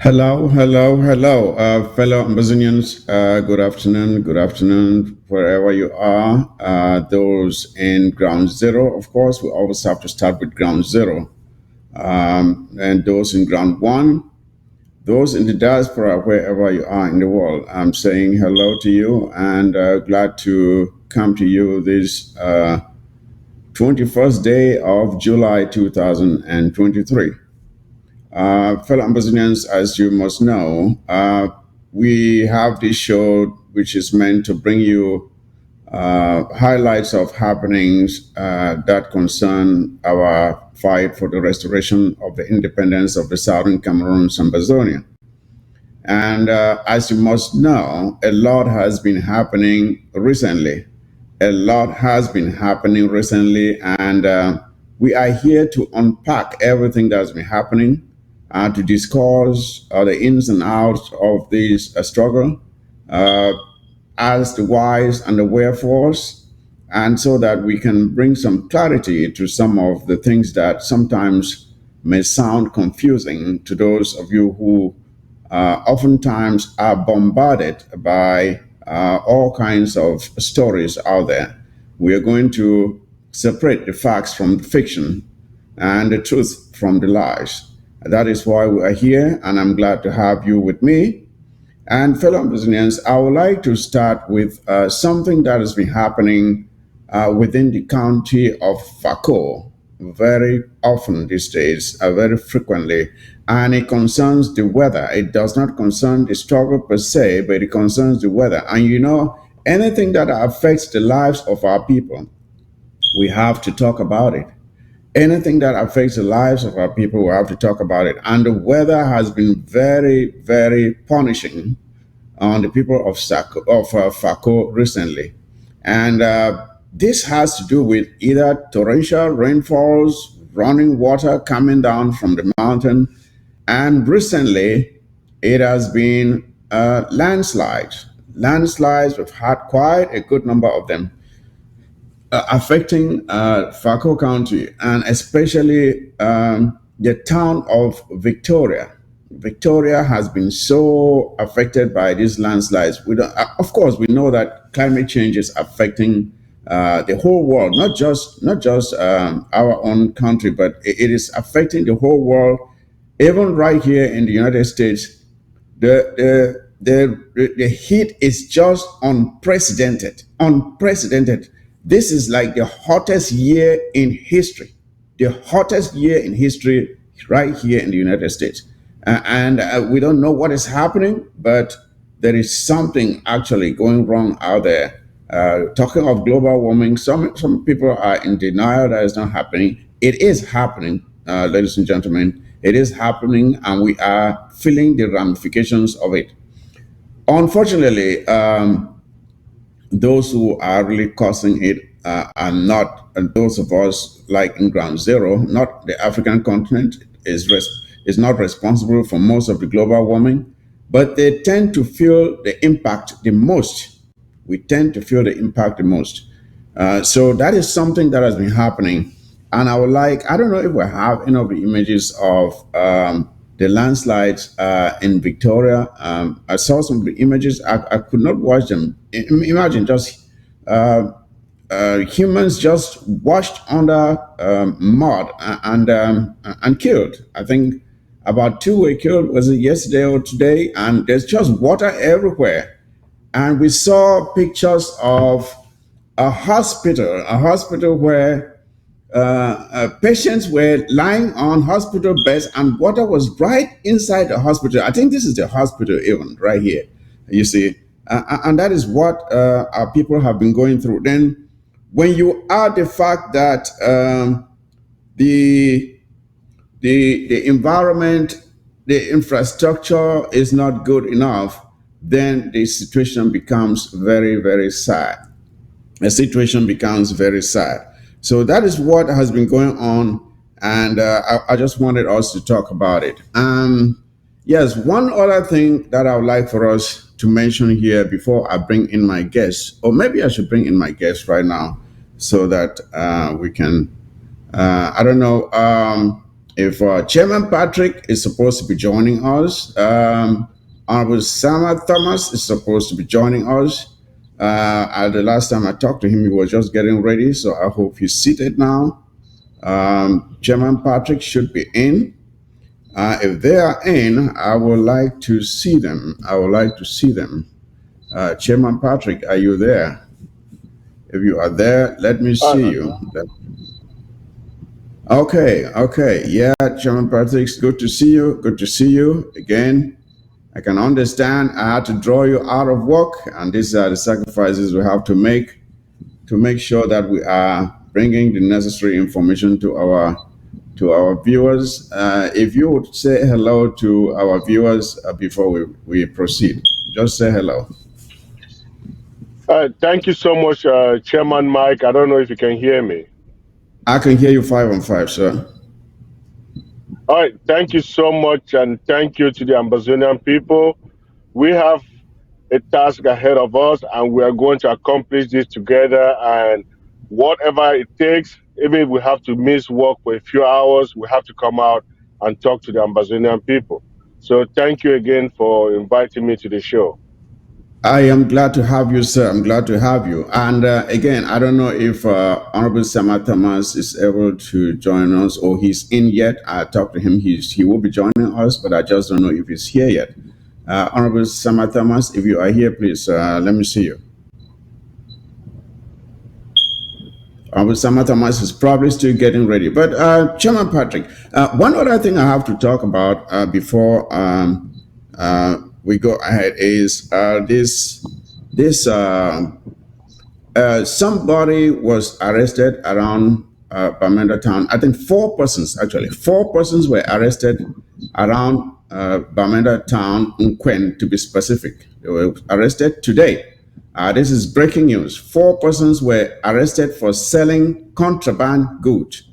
Hello, fellow Amazonians. Good afternoon, wherever you are. Those in ground zero, of course, we always have to start with ground zero. And those in ground one, those in the diaspora, wherever you are in the world, I'm saying hello to you and glad to come to you this 21st day of July 2023. Fellow Ambassadors, as you must know, we have this show which is meant to bring you highlights of happenings that concern our fight for the restoration of the independence of the Southern Cameroon, Ambazonia. And as you must know, a lot has been happening recently. A lot has been happening recently, and we are here to unpack everything that's been happening, to discuss the ins and outs of this struggle, uh, as the whys and the wherefores, and so that we can bring some clarity to some of the things that sometimes may sound confusing to those of you who oftentimes are bombarded by all kinds of stories out there. We are going to separate the facts from the fiction and the truth from the lies. That is why we are here, and I'm glad to have you with me. And fellow Brazilians, I would like to start with something that has been happening within the county of Fako very often these days, very frequently, and it concerns the weather. It does not concern the struggle per se, but it concerns the weather. And you know, anything that affects the lives of our people, we have to talk about it. Anything that affects the lives of our people, we have to talk about it. And the weather has been very, very punishing on the people of Fako recently. And this has to do with either torrential rainfalls, running water coming down from the mountain, and recently it has been landslides. Landslides, we've had quite a good number of them affecting Fako County and especially the town of Victoria. Victoria has been so affected by these landslides. Of course, we know that climate change is affecting the whole world, not just our own country, but it is affecting the whole world. Even right here in the United States, the heat is just unprecedented. Unprecedented. This is like the hottest year in history. The hottest year in history right here in the United States. And we don't know what is happening, but there is something actually going wrong out there. Talking of global warming, some people are in denial that it's not happening. It is happening, ladies and gentlemen. It is happening, and we are feeling the ramifications of it. Unfortunately, those who are really causing it are not those of us like in ground zero. Not the African continent is not responsible for most of the global warming, but they tend to feel the impact the most. We tend to feel the impact the most. So that is something that has been happening. And I don't know if we have any of the images of the landslides in Victoria. I saw some of the images. I could not watch them. Imagine just uh, humans just washed under mud and killed. I think about two were killed. Was it yesterday or today? And there's just water everywhere. And we saw pictures of a hospital where patients were lying on hospital beds and water was right inside the hospital. I think this is the hospital even right here, you see. And that is what our people have been going through. Then when you add the fact that the the environment, the infrastructure is not good enough, then the situation becomes very, very sad. The situation becomes very sad. So that is what has been going on, and I just wanted us to talk about it. Yes, one other thing that I would like for us to mention here before I bring in my guest, or maybe I should bring in my guest right now, so that we can. I don't know. If Chairman Patrick is supposed to be joining us, Honorable Sama Thomas is supposed to be joining us. At the last time I talked to him, he was just getting ready, so I hope he's seated now. Chairman Patrick should be in. If they are in, I would like to see them. I would like to see them. Chairman Patrick, are you there? If you are there, let me see you. Okay, okay. Yeah, Chairman Patrick, it's good to see you. Good to see you again. I can understand I had to draw you out of work, and these are the sacrifices we have to make sure that we are bringing the necessary information to our viewers. If you would say hello to our viewers before we proceed, just say hello. Thank you so much, Chairman Mike. I don't know if you can hear me. I can hear you 5 on 5, sir. All right, thank you so much, and thank you to the Amazonian people. We have a task ahead of us, and we are going to accomplish this together. And whatever it takes, even if we have to miss work for a few hours, we have to come out and talk to the Amazonian people. So thank you again for inviting me to the show. I am glad to have you, sir. I'm glad to have you. And again, I don't know if Honorable Sama Thomas is able to join us or he's in yet. I talked to him. He will be joining us, but I just don't know if he's here yet. Honorable Sama Thomas, if you are here, please let me see you. Honorable Sama Thomas is probably still getting ready. But Chairman Patrick, one other thing I have to talk about before we go ahead is this somebody was arrested around Bamenda town. I think 4 persons, actually 4 persons were arrested around Bamenda town, Nkwen to be specific. They were arrested today. This is breaking news. 4 persons were arrested for selling contraband goods.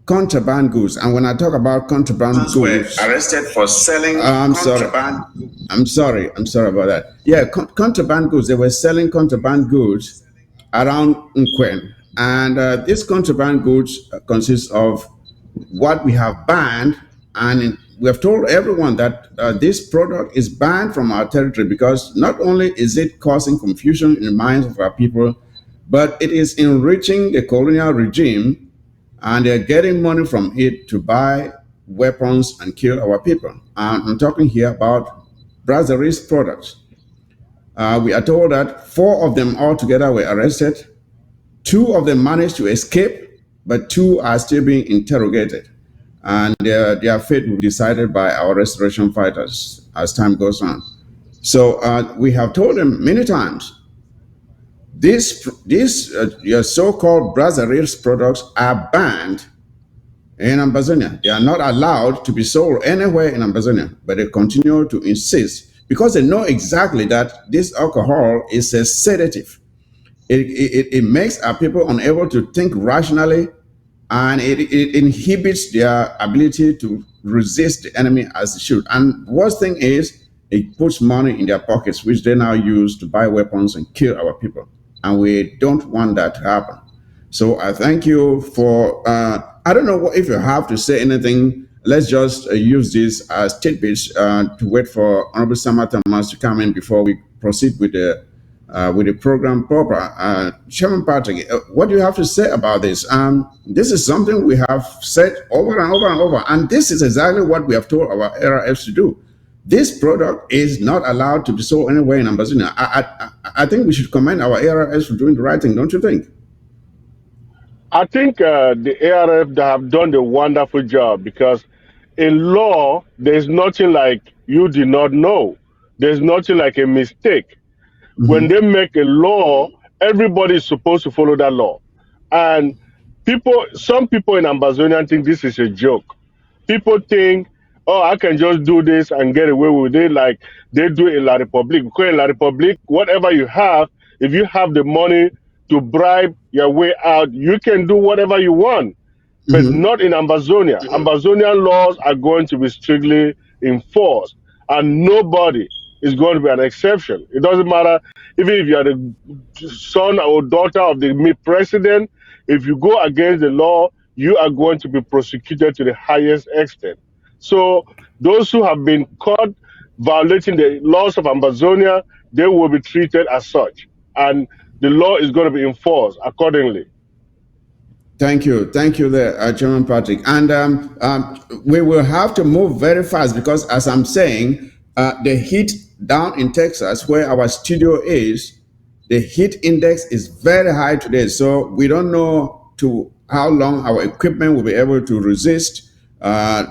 Contraband goods. And when I talk about contraband goods, Were arrested for selling contraband. I'm sorry. I'm sorry about that. Yeah, contraband goods. They were selling contraband goods around Nkwen. And these contraband goods consist of what we have banned. And we have told everyone that this product is banned from our territory because not only is it causing confusion in the minds of our people, but it is enriching the colonial regime, and they're getting money from it to buy weapons and kill our people. And I'm talking here about Brazil's products. We are told that 4 of them altogether were arrested. 2 of them managed to escape, but 2 are still being interrogated. And their fate will be decided by our restoration fighters as time goes on. So we have told them many times, these your so-called Brazil's products are banned in Amazonia. They are not allowed to be sold anywhere in Amazonia, but they continue to insist because they know exactly that this alcohol is a sedative. It makes our people unable to think rationally, and it inhibits their ability to resist the enemy as they should. And worst thing is, it puts money in their pockets, which they now use to buy weapons and kill our people. And we don't want that to happen. So I thank you for. I don't know if you have to say anything. Let's just use this as tidbits to wait for Honorable Sama Thomas to come in before we proceed with the program proper. Chairman Patrick, what do you have to say about this? This is something we have said over and over and over, and this is exactly what we have told our ARFs to do. This product is not allowed to be sold anywhere in Amazonia. I think we should commend our ARFs for doing the right thing, don't you think? I think the ARF they have done a wonderful job because in law, there's nothing like you did not know. There's nothing like a mistake. When Mm-hmm. they make a law, everybody is supposed to follow that law. And some people in Amazonian think this is a joke. People think, oh, I can just do this and get away with it like they do in La Republique. Because in La Republique, whatever you have, if you have the money to bribe your way out, you can do whatever you want, but Mm-hmm. not in Amazonia. Amazonian laws are going to be strictly enforced, and nobody is going to be an exception. It doesn't matter even if you are the son or daughter of the president. If you go against the law, you are going to be prosecuted to the highest extent. So those who have been caught violating the laws of Amazonia, they will be treated as such, and the law is going to be enforced accordingly. Thank you, there, Chairman Patrick. And we will have to move very fast because, as I'm saying, the heat down in Texas, where our studio is, the heat index is very high today. So we don't know to how long our equipment will be able to resist,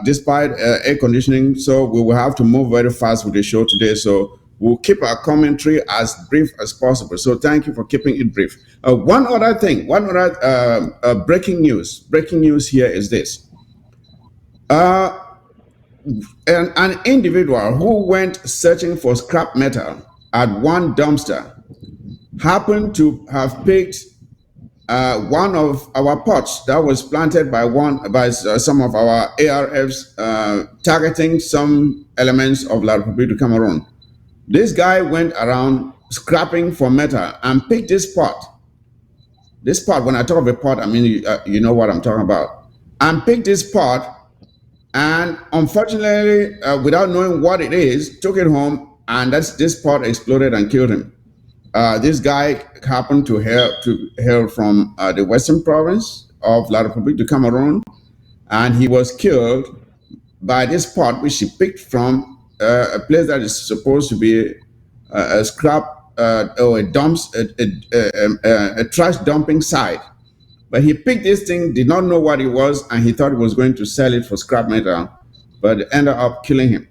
despite air conditioning. So we will have to move very fast with the show today. So we'll keep our commentary as brief as possible. So thank you for keeping it brief. One other thing, one other breaking news. Breaking news here is this. Uh, an individual who went searching for scrap metal at one dumpster happened to have picked one of our pots that was planted by some of our ARFs, targeting some elements of La Republique du Cameroon. This guy went around scrapping for metal and picked this pot. This pot, when I talk of a pot, I mean, you know what I'm talking about. And picked this pot, and unfortunately, without knowing what it is, took it home, and this pot exploded and killed him. This guy happened to hail from the western province of La Republique du Cameroon, and he was killed by this pot which he picked from a place that is supposed to be a scrap or a trash dumping site. But he picked this thing, did not know what it was, and he thought he was going to sell it for scrap metal, but it ended up killing him.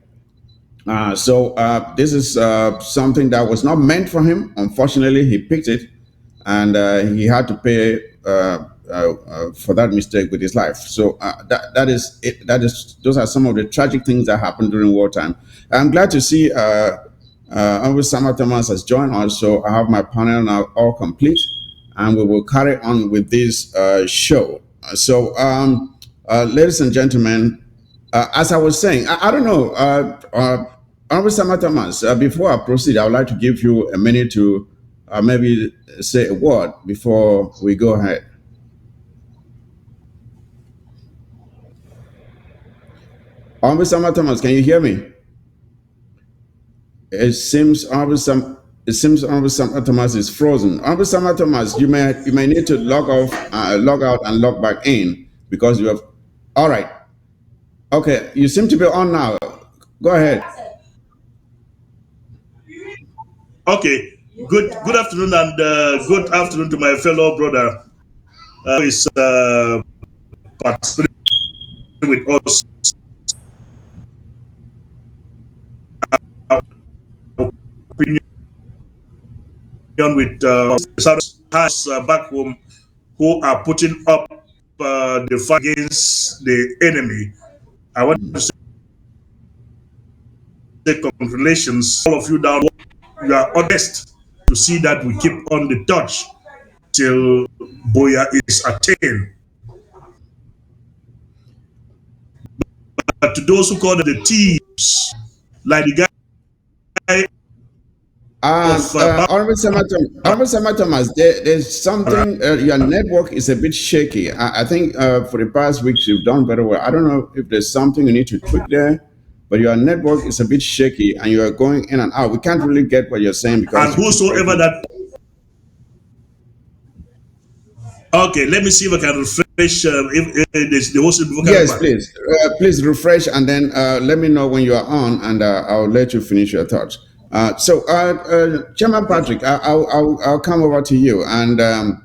So this is something that was not meant for him. Unfortunately, he picked it, and he had to pay for that mistake with his life. So that is it. Those are some of the tragic things that happened during wartime. I'm glad to see Uncle Sama Thomas has joined us. So I have my panel now all complete, and we will carry on with this show. Ladies and gentlemen, as I was saying, I don't know, Honorable Sama Thomas, before I proceed, I would like to give you a minute to maybe say a word before we go ahead. Honorable Sama Thomas, can you hear me? It seems Honorable Sama Thomas is frozen. Honorable Sama Thomas, you may need to log off, log out, and log back in because you have. All right. Okay, you seem to be on now. Go ahead. Okay. Good afternoon, and good afternoon to my fellow brother who is participating with us. Opinion with has back home who are putting up the fight against the enemy. I want to say congratulations, all of you down. You are honest to see that we keep on the touch till Boya is attained. But to those who call them the thieves, like the guy of Honorable Sama Thomas, there's something, your network is a bit shaky. I think for the past weeks you've done very well. I don't know if there's something you need to tweak there, but your network is a bit shaky and you are going in and out. We can't really get what you're saying because. And whosoever that. Okay, let me see if I can refresh if the host people can. Yes, please. Please refresh and then let me know when you are on, and I'll let you finish your thoughts. Chairman Patrick, I'll come over to you, and I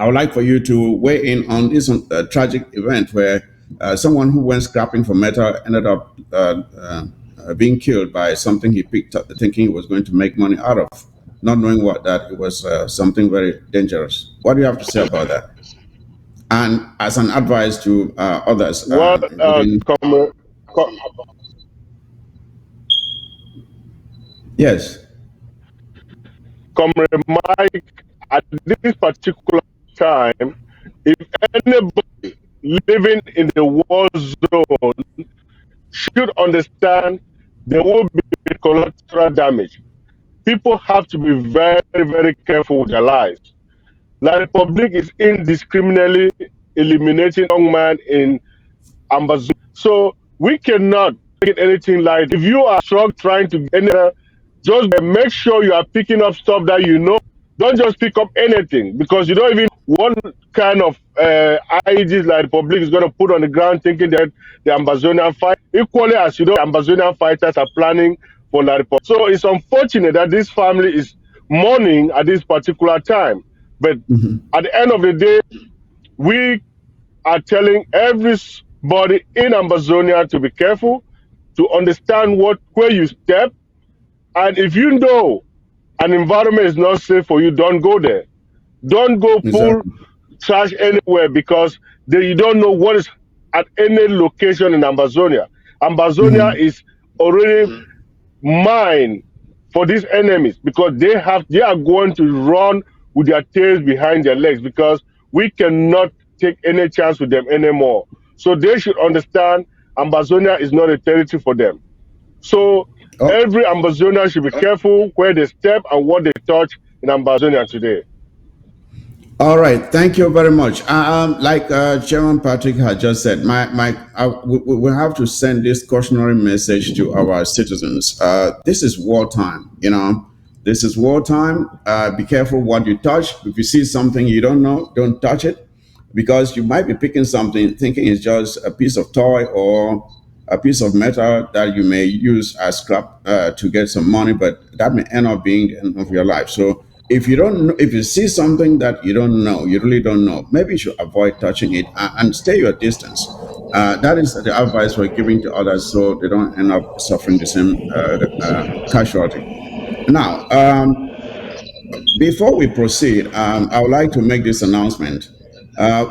would like for you to weigh in on this tragic event where someone who went scrapping for metal ended up being killed by something he picked up, thinking he was going to make money out of, not knowing that it was something very dangerous. What do you have to say about that? And as an advice to others. Well, com- Yes. Comrade Mike, at this particular time, if anybody living in the war zone should understand there will be collateral damage. People have to be very, very careful with their lives. La Republic is indiscriminately eliminating young man in Ambazonia. So we cannot take it anything light. If you are struggling trying to get anywhere, just make sure you are picking up stuff that you know. Don't just pick up anything because you don't even what kind of IEDs like the public is going to put on the ground thinking that the Ambazonian fight. Equally as you know, the Ambazonian fighters are planning for La Republic. So it's unfortunate that this family is mourning at this particular time. But Mhm. at the end of the day, we are telling everybody in Amazonia to be careful, to understand where you step, and if you know an environment is not safe for you, don't go there. Don't go pull Exactly. trash anywhere because you don't know what is at any location in Amazonia. Amazonia Mhm. is already mine for these enemies because they are going to run with their tails behind their legs because we cannot take any chance with them anymore. So they should understand Amazonia is not a territory for them. So Oh, every Ambazonian should be careful where they step and what they touch in Ambazonia today. all right. Thank you very much. Like Chairman Patrick had just said, we have to send this cautionary message to our citizens. This is wartime. This is wartime. Be careful what you touch. If you see something you don't know, don't touch it, because you might be picking something thinking it's just a piece of toy or a piece of metal that you may use as scrap to get some money, but that may end up being the end of your life. So if you don't know, if you see something that you don't know, you really don't know, maybe you should avoid touching it and stay your distance. That is the advice we're giving to others so they don't end up suffering the same casualty. Now, before we proceed, I would like to make this announcement.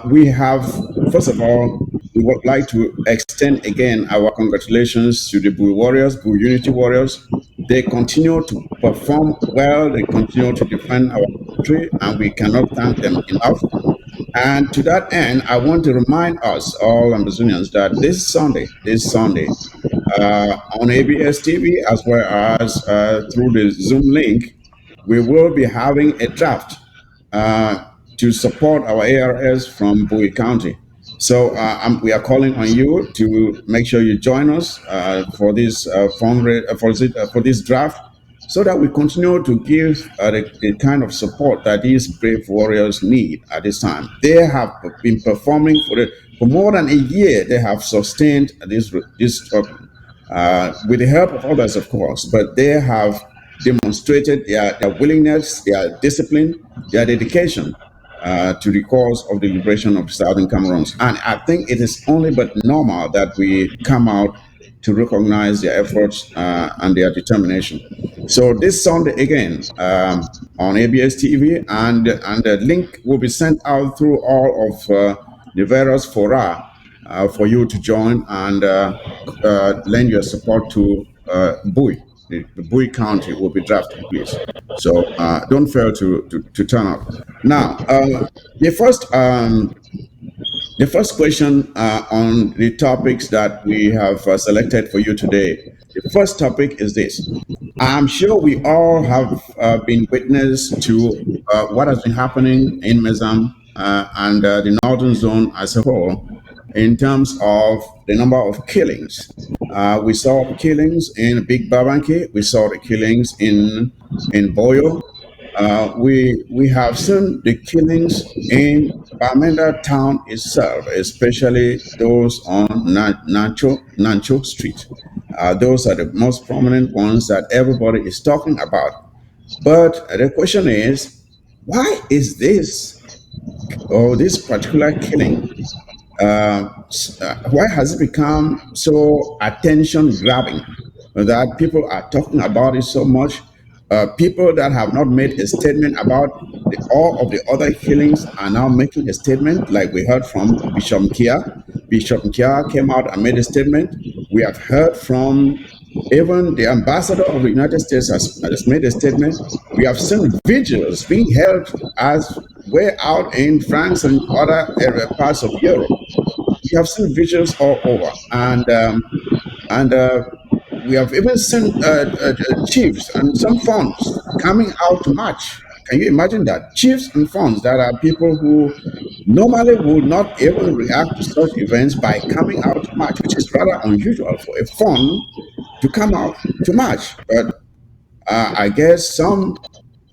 We have, first of all, we would like to extend again our congratulations to the Bull Warriors, Bull Unity Warriors. They continue to perform well, they continue to defend our country, and we cannot thank them enough. And to that end, I want to remind us, all Amazonians, that this Sunday, on ABS TV, as well as through the Zoom link, we will be having a draft to support our ARS from Bowie County. So we are calling on you to make sure you join us for this for this draft, so that we continue to give the kind of support that these brave warriors need at this time. They have been performing for more than a year. They have sustained this struggle with the help of others, of course, but they have demonstrated their willingness, their discipline, their dedication to the cause of the liberation of Southern Cameroons. And I think it is only but normal that we come out to recognize their efforts and their determination. So this Sunday again on ABS TV, and the link will be sent out through all of the various fora for you to join and lend your support to Bowie. The Bowie County will be drafting, please. So don't fail to turn up. Now, the first the first question on the topics that we have selected for you today. The first topic is this. I'm sure we all have been witness to what has been happening in Mezam and the northern zone as a whole in terms of the number of killings. We saw the killings in Big Babanki. We saw the killings in Boyo. We have seen the killings in Bamenda town itself, especially those on Nancho Street. Those are the most prominent ones that everybody is talking about. But the question is, why is this or this particular killing why has it become so attention grabbing that people are talking about it so much? People that have not made a statement about all of the other killings are now making a statement, like we heard from Bishop Kia. Bishop Kia came out and made a statement. We have heard from even the ambassador of the United States has made a statement. We have seen vigils being held as way out in France and other parts of Europe. We have seen vigils all over, and we have even seen chiefs and some funds coming out to march. Can you imagine that? Chiefs and fawns that are people who normally would not even react to such events by coming out to march, which is rather unusual for a fawn to come out to march. But I guess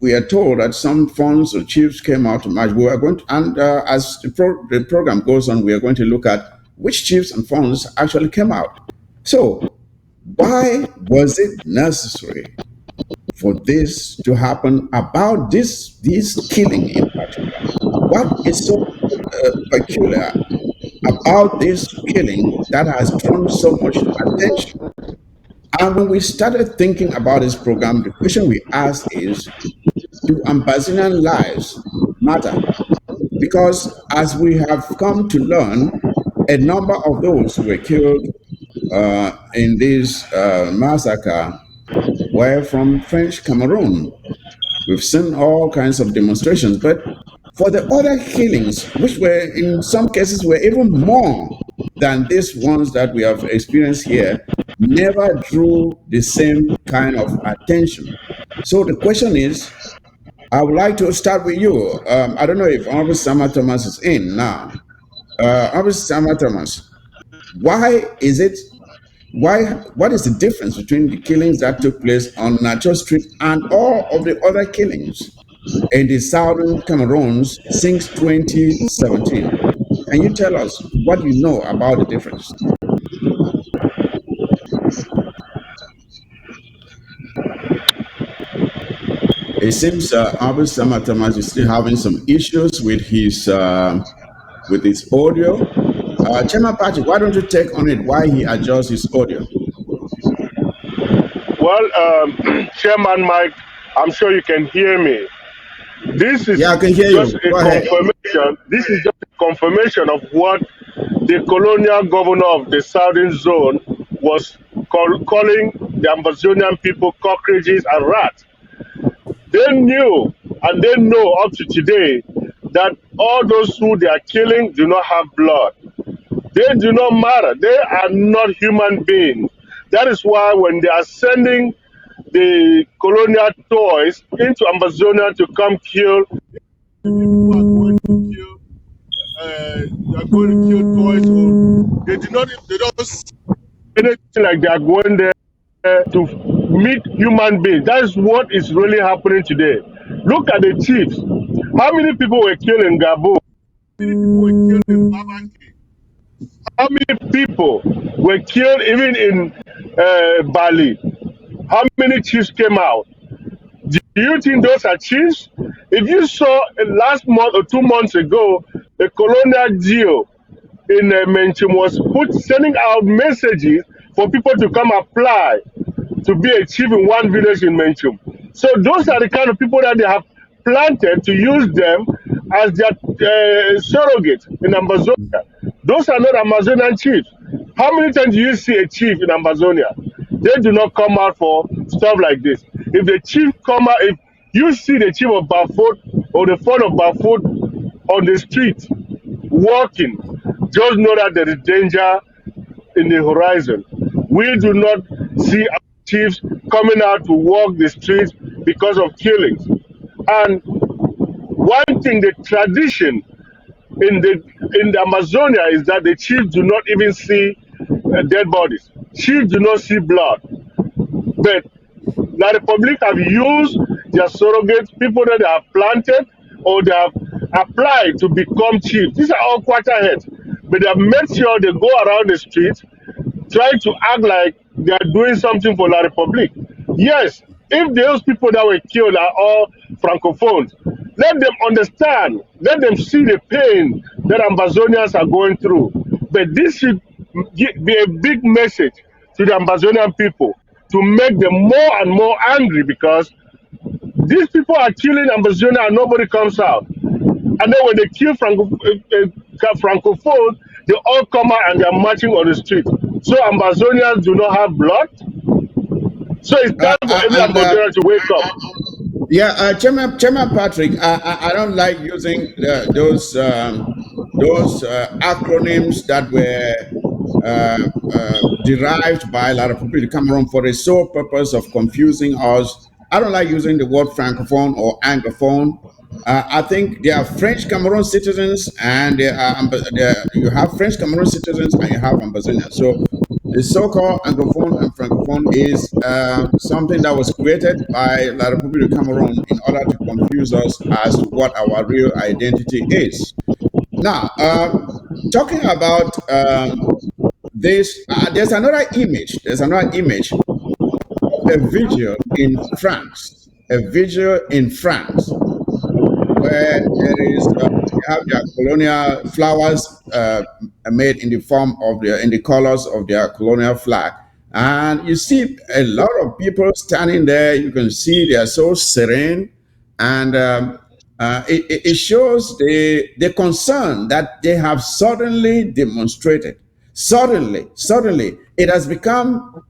we are told that some fawns or chiefs came out to march. We are going to, and as the program goes on, we are going to look at which chiefs and fawns actually came out. So, why was it necessary for this to happen about this killing in particular? What is so peculiar about this killing that has drawn so much attention? And when we started thinking about this program, the question we asked is, do Ambazonian lives matter? Because as we have come to learn, a number of those who were killed in this massacre were from French Cameroon. We've seen all kinds of demonstrations, but for the other killings, which were in some cases were even more than these ones that we have experienced here, never drew the same kind of attention. So the question is, I would like to start with you. I don't know if Honorable Sama Thomas is in now. Honorable Sama Thomas, why is it what is the difference between the killings that took place on Natural Street and all of the other killings in the southern Cameroons since 2017? Can you tell us what you know about the difference? It seems Abu Sama Thomas is still having some issues with his audio. Chairman Patrick, why don't you take on it why he adjusts his audio? Well, Chairman Mike, I'm sure you can hear me. This is Yeah, I can hear just you. a Go ahead. confirmation. This is just a confirmation of what the colonial governor of the southern zone was calling the Amazonian people cockroaches and rats. They knew and they know up to today that all those who they are killing do not have blood. They do not matter. They are not human beings. That is why when they are sending the colonial toys into Amazonia to come kill people are going to kill they are going to kill toys or they don't see anything like they are going there to meet human beings. That is what is really happening today. Look at the chiefs. How many people were killed in Gabon? How many people were killed in Babaki? How many people were killed even in Bali? How many chiefs came out? Do you think those are chiefs? If you saw last month or 2 months ago, the colonial deal in Menchum was sending out messages for people to come apply to be a chief in one village in Menchum. So those are the kind of people that they have planted to use them as their surrogate in Amazonia. Those are not Amazonian chiefs. How many times do you see a chief in Amazonia? They do not come out for stuff like this. If the chief come out, if you see the chief of Bafut or the fount of Bafut on the street walking, just know that there is danger in the horizon. We do not see our chiefs coming out to walk the streets because of killings. And one thing, the tradition in the Amazonia is that the chiefs do not even see dead bodies. Chiefs do not see blood. But the Republic have used their surrogates, people that they have planted or they have applied to become chiefs. These are all quarter heads. But they have made sure they go around the streets trying to act like they are doing something for La Republic. Yes, if those people that were killed are all francophones, let them understand, let them see the pain that Ambazonians are going through. But this should be a big message to the Ambazonian people to make them more and more angry because these people are killing Ambazonia and nobody comes out. And then when they kill Francophones, they all come out and they are marching on the street. So Ambazonians do not have blood. So it's time for every And Ambazonian to wake up. yeah, Chairman Patrick, I don't like using those acronyms that were derived by La République du Cameroon for the sole purpose of confusing us I don't like using the word francophone or anglophone. I think they are French Cameroon citizens, and you have French Cameroon citizens and you have Ambazonians. So the so-called anglophone and francophone is something that was created by La République de Cameroon in order to confuse us as to what our real identity is. Now, talking about this, there's another image. There's another image of a vigil in France. A vigil in France where there is they have their colonial flowers made in the form of their in the colors of their colonial flag, and you see a lot of people standing there. You can see they are so serene, and it shows the concern that they have suddenly demonstrated. Suddenly, it has become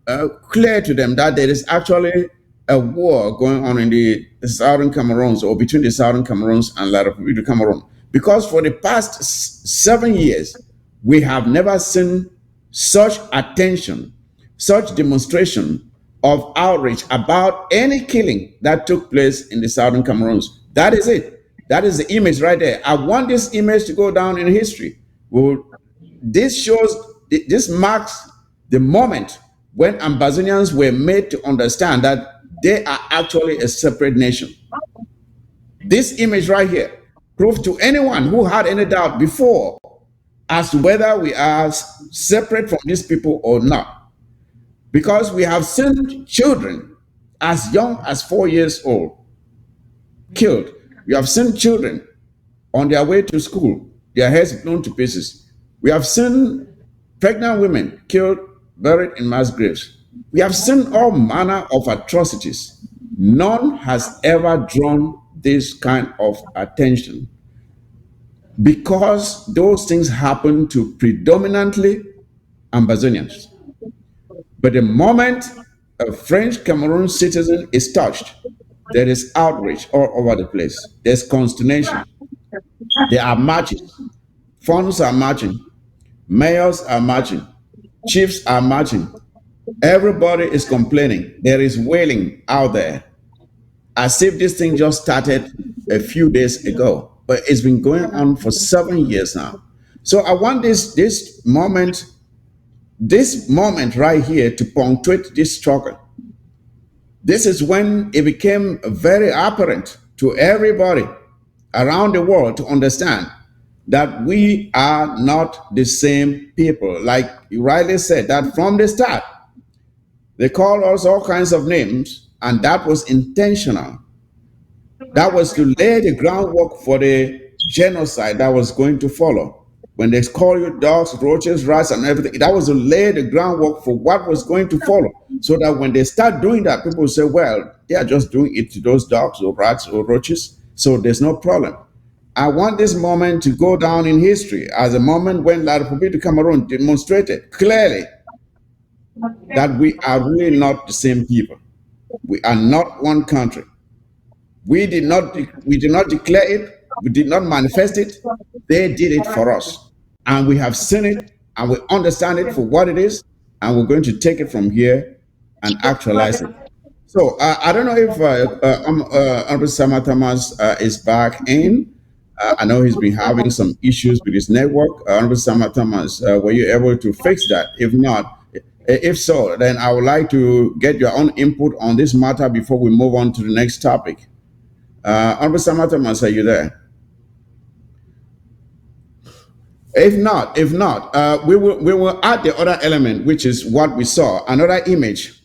clear to them that there is actually a war going on in the southern Cameroons or between the southern Cameroons and La République du Cameroon. Because for the past 7 years, we have never seen such attention, such demonstration of outrage about any killing that took place in the southern Cameroons. That is it. That is the image right there. I want this image to go down in history. Well, this shows, this marks the moment when Ambazonians were made to understand that they are actually a separate nation. This image right here proves to anyone who had any doubt before as to whether we are separate from these people or not. Because we have seen children as young as 4 years old killed. We have seen children on their way to school, their heads blown to pieces. We have seen pregnant women killed, buried in mass graves. We have seen all manner of atrocities. None has ever drawn this kind of attention because those things happen to predominantly Ambazonians. But the moment a French Cameroon citizen is touched, there is outrage all over the place. There's consternation. There are marches. Funds are marching. Mayors are marching. Chiefs are marching. Everybody is complaining. There is wailing out there as if this thing just started a few days ago, but it's been going on for 7 years now. So I want this moment right here to punctuate this struggle. This is when it became very apparent to everybody around the world to understand that we are not the same people. Like you rightly said, that from the start, they called us all kinds of names, and that was intentional. That was to lay the groundwork for the genocide that was going to follow. When they call you dogs, roaches, rats, and everything, that was to lay the groundwork for what was going to follow. So that when they start doing that, people say, well, they are just doing it to those dogs or rats or roaches, so there's no problem. I want this moment to go down in history as a moment when La République du Cameroon demonstrated clearly that we are really not the same people. We are not one country. We did not declare it, we did not manifest it. They did it for us. And we have seen it and we understand it for what it is, and we're going to take it from here and actualize it. So I don't know if Honorable Sama Thomas is back in. I know he's been having some issues with his network. Honorable Sama Thomas, were you able to fix that? If not, if so, then I would like to get your own input on this matter before we move on to the next topic. Honorable Sama Thomas, are you there? If not, we will add the other element, which is what we saw. Another image,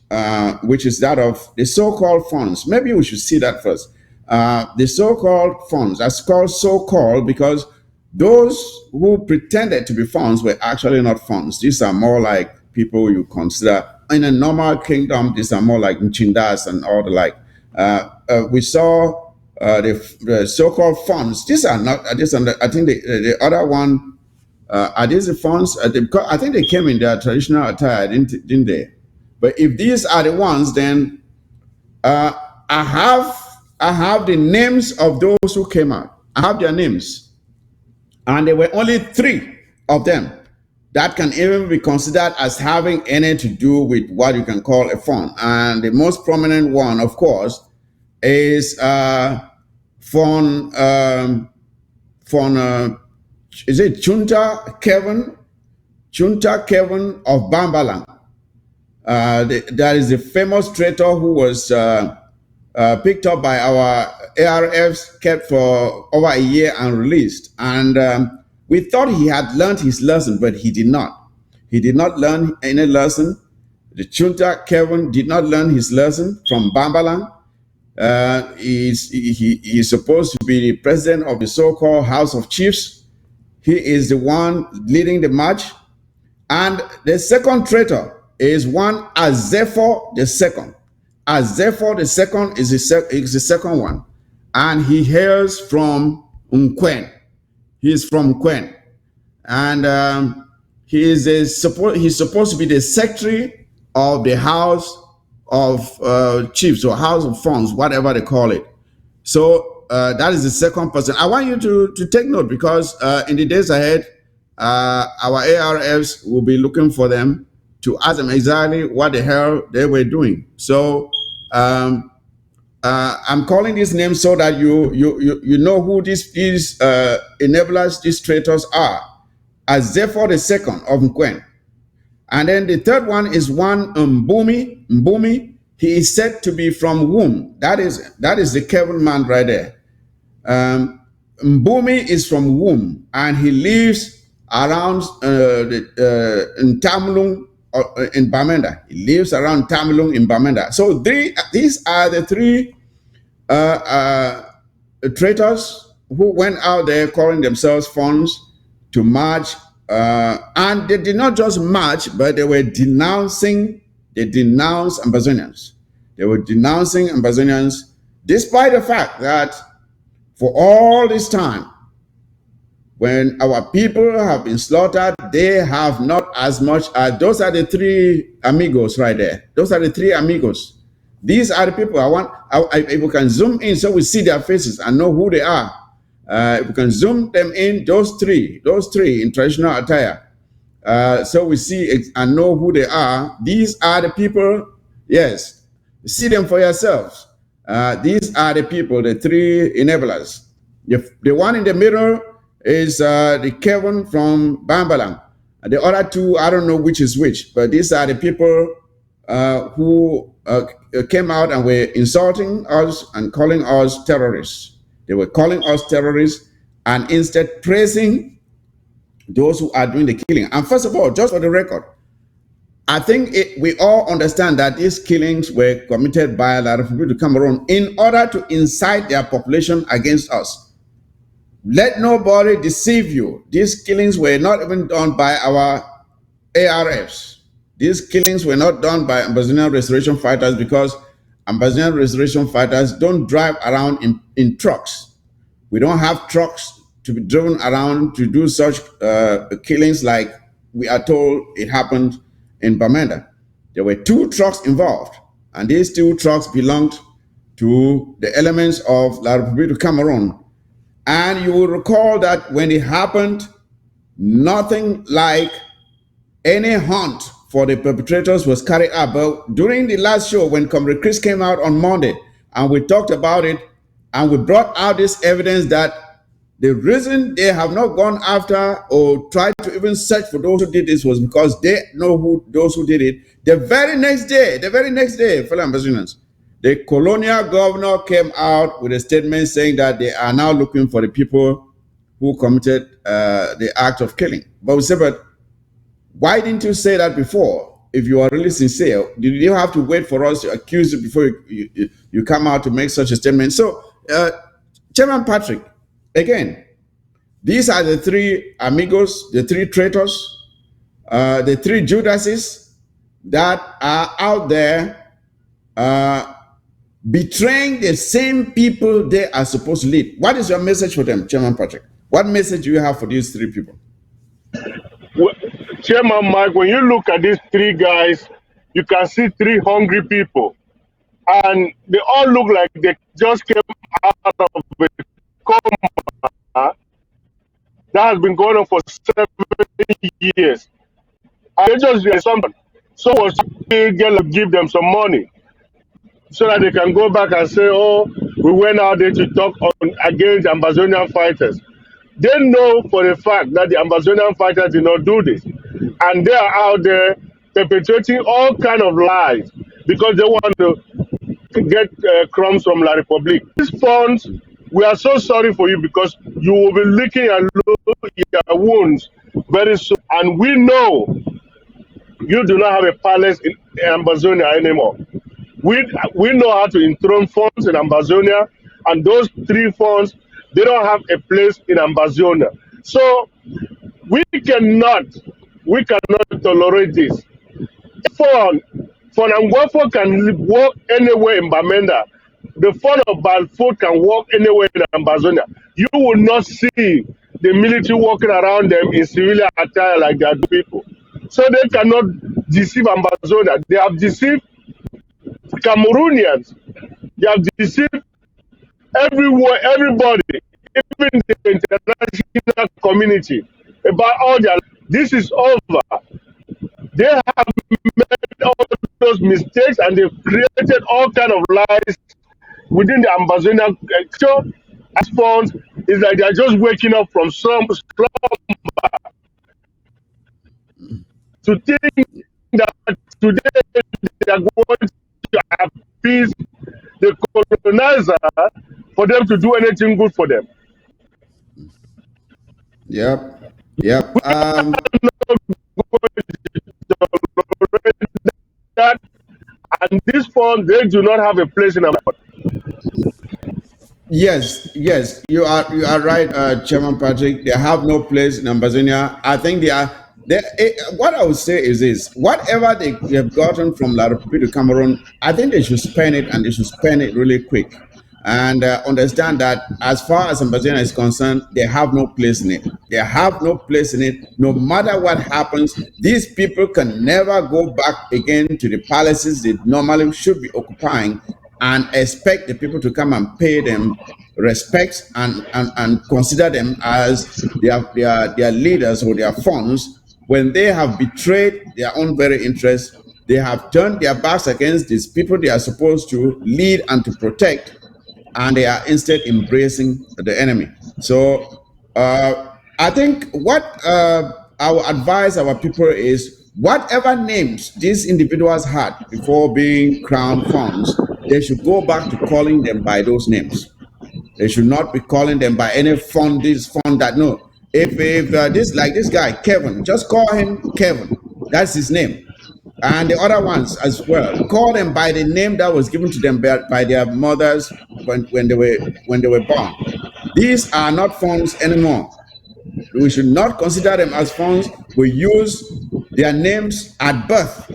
which is that of the so-called funds. Maybe we should see that first. The so-called funds. That's called so-called because those who pretended to be funds were actually not funds. These are more like people you consider in a normal kingdom. These are more like Nchindas and all the like. We saw the so-called funds. These are not. I think the other one. Are these the funds? I think they came in their traditional attire, didn't they? But if these are the ones, then uh, I have the names of those who came out. I have their names, and there were only three of them that can even be considered as having any to do with what you can call a fund. And the most prominent one, of course, is von von is it Chunta Kevin of Bambalang. That is the famous traitor who was picked up by our ARFs, kept for over a year and released. And we thought he had learned his lesson, but he did not. He did not learn any lesson. The Chunta Kevin did not learn his lesson from Bambalang. He's supposed to be the president of the so-called House of Chiefs. He is the one leading the march. And the second traitor is one Azepho the second. Azepho the second is the second one. And he hails from Nkwen. He is from Nkwen. And he's supposed to be the secretary of the House of Chiefs or House of Funds, whatever they call it. So that is the second person. I want you to take note, because in the days ahead, our ARFs will be looking for them to ask them exactly what the hell they were doing. So I'm calling these names so that you know who these enablers, these traitors are. Azepho the second of Nkwen. And then the third one is one Mbumi. Mbumi, he is said to be from Womb. That is the Kevin man right there. Mbumi is from Womb, and he lives around in Tamlung, in Bamenda. He lives around Tamlung in Bamenda. So these are the three traitors who went out there calling themselves funds to march. And they did not just march, but they were denouncing, they denounced Ambazonians. They were denouncing Ambazonians, despite the fact that for all this time, when our people have been slaughtered, they have not as much as, those are the three amigos right there. Those are the three amigos. These are the people if we can zoom in so we see their faces and know who they are. If we can zoom them in, those three in traditional attire, so we see and know who they are. These are the people, yes, see them for yourselves. These are the people, the three enablers. The one in the middle is the Kevin from Bambalang. The other two, I don't know which is which, but these are the people who came out and were insulting us and calling us terrorists. They were calling us terrorists and instead praising those who are doing the killing. And first of all, just for the record, I think we all understand that these killings were committed by a lot of people to Cameroon in order to incite their population against us. Let nobody deceive you. These killings were not even done by our ARFs. These killings were not done by Ambazonian Restoration Fighters, because Ambazonian Restoration Fighters don't drive around in trucks. We don't have trucks to be driven around to do such killings like we are told it happened in Bamenda. There were 2 trucks involved, and these 2 trucks belonged to the elements of La République du Cameroon. And you will recall that when it happened, nothing like any hunt for the perpetrators was carried out. But during the last show, when Comrade Chris came out on Monday and we talked about it, and we brought out this evidence that the reason they have not gone after or tried to even search for those who did this was because they know who those who did it. The very next day, fellow Ambazonians, the colonial governor came out with a statement saying that they are now looking for the people who committed the act of killing. But we said, but why didn't you say that before? If you are really sincere, did you have to wait for us to accuse you before you come out to make such a statement? So, Chairman Patrick, again, these are the 3 amigos, the 3 traitors, the 3 Judases that are out there betraying the same people they are supposed to lead. What is your message for them, Chairman Patrick? What message do you have for these 3 people? Well, Chairman Mike, when you look at these 3 guys, you can see 3 hungry people. And they all look like they just came out of a coma that has been going on for 7 years. And they just realized something. So was to give them some money. so that they can go back and say, oh, we went out there to talk against Amazonian fighters. They know for a fact that the Amazonian fighters did not do this. And they are out there perpetrating all kind of lies because they want to get crumbs from La Republique. These funds, we are so sorry for you because you will be licking your wounds very soon. And we know you do not have a palace in Amazonia anymore. We know how to enthrone funds in Amazonia, and those three funds, they don't have a place in Amazonia. So we cannot we cannot tolerate this. Fund Angwafo can walk anywhere in Bamenda. The fund of Balfour can walk anywhere in Amazonia. You will not see the military walking around them in civilian attire like they are people. So they cannot deceive Amazonia. They have deceived Cameroonians. They have deceived everywhere, everybody, even the international community about all their. This is over. They have made all those mistakes and they've created all kind of lies within the Amazonian culture. As funds, it's like they're just waking up from some slum to think that today they are going to appease the colonizer for them to do anything good for them. Yep. Yep. That and these funds they do not have a place in our. Yes, yes, you are right, Chairman Patrick. They have no place in Amazonia. I think they are. What I would say is this: whatever they have gotten from La Republic to Cameroon, I think they should spend it, and they should spend it really quick. And understand that as far as Amazonia is concerned, they have no place in it. They have no place in it. No matter what happens, these people can never go back again to the palaces they normally should be occupying and expect the people to come and pay them respect and consider them as their leaders or their funds when they have betrayed their own very interests. They have turned their backs against these people they are supposed to lead and to protect, and they are instead embracing the enemy. So I think what I would advise our people is whatever names these individuals had before being crowned funds, they should go back to calling them by those names. They should not be calling them by any fund, this fund that no. If this like this guy Kevin, just call him Kevin. That's his name. And the other ones as well, call them by the name that was given to them by their mothers when they were born. These are not funds anymore. We should not consider them as funds. We use their names at birth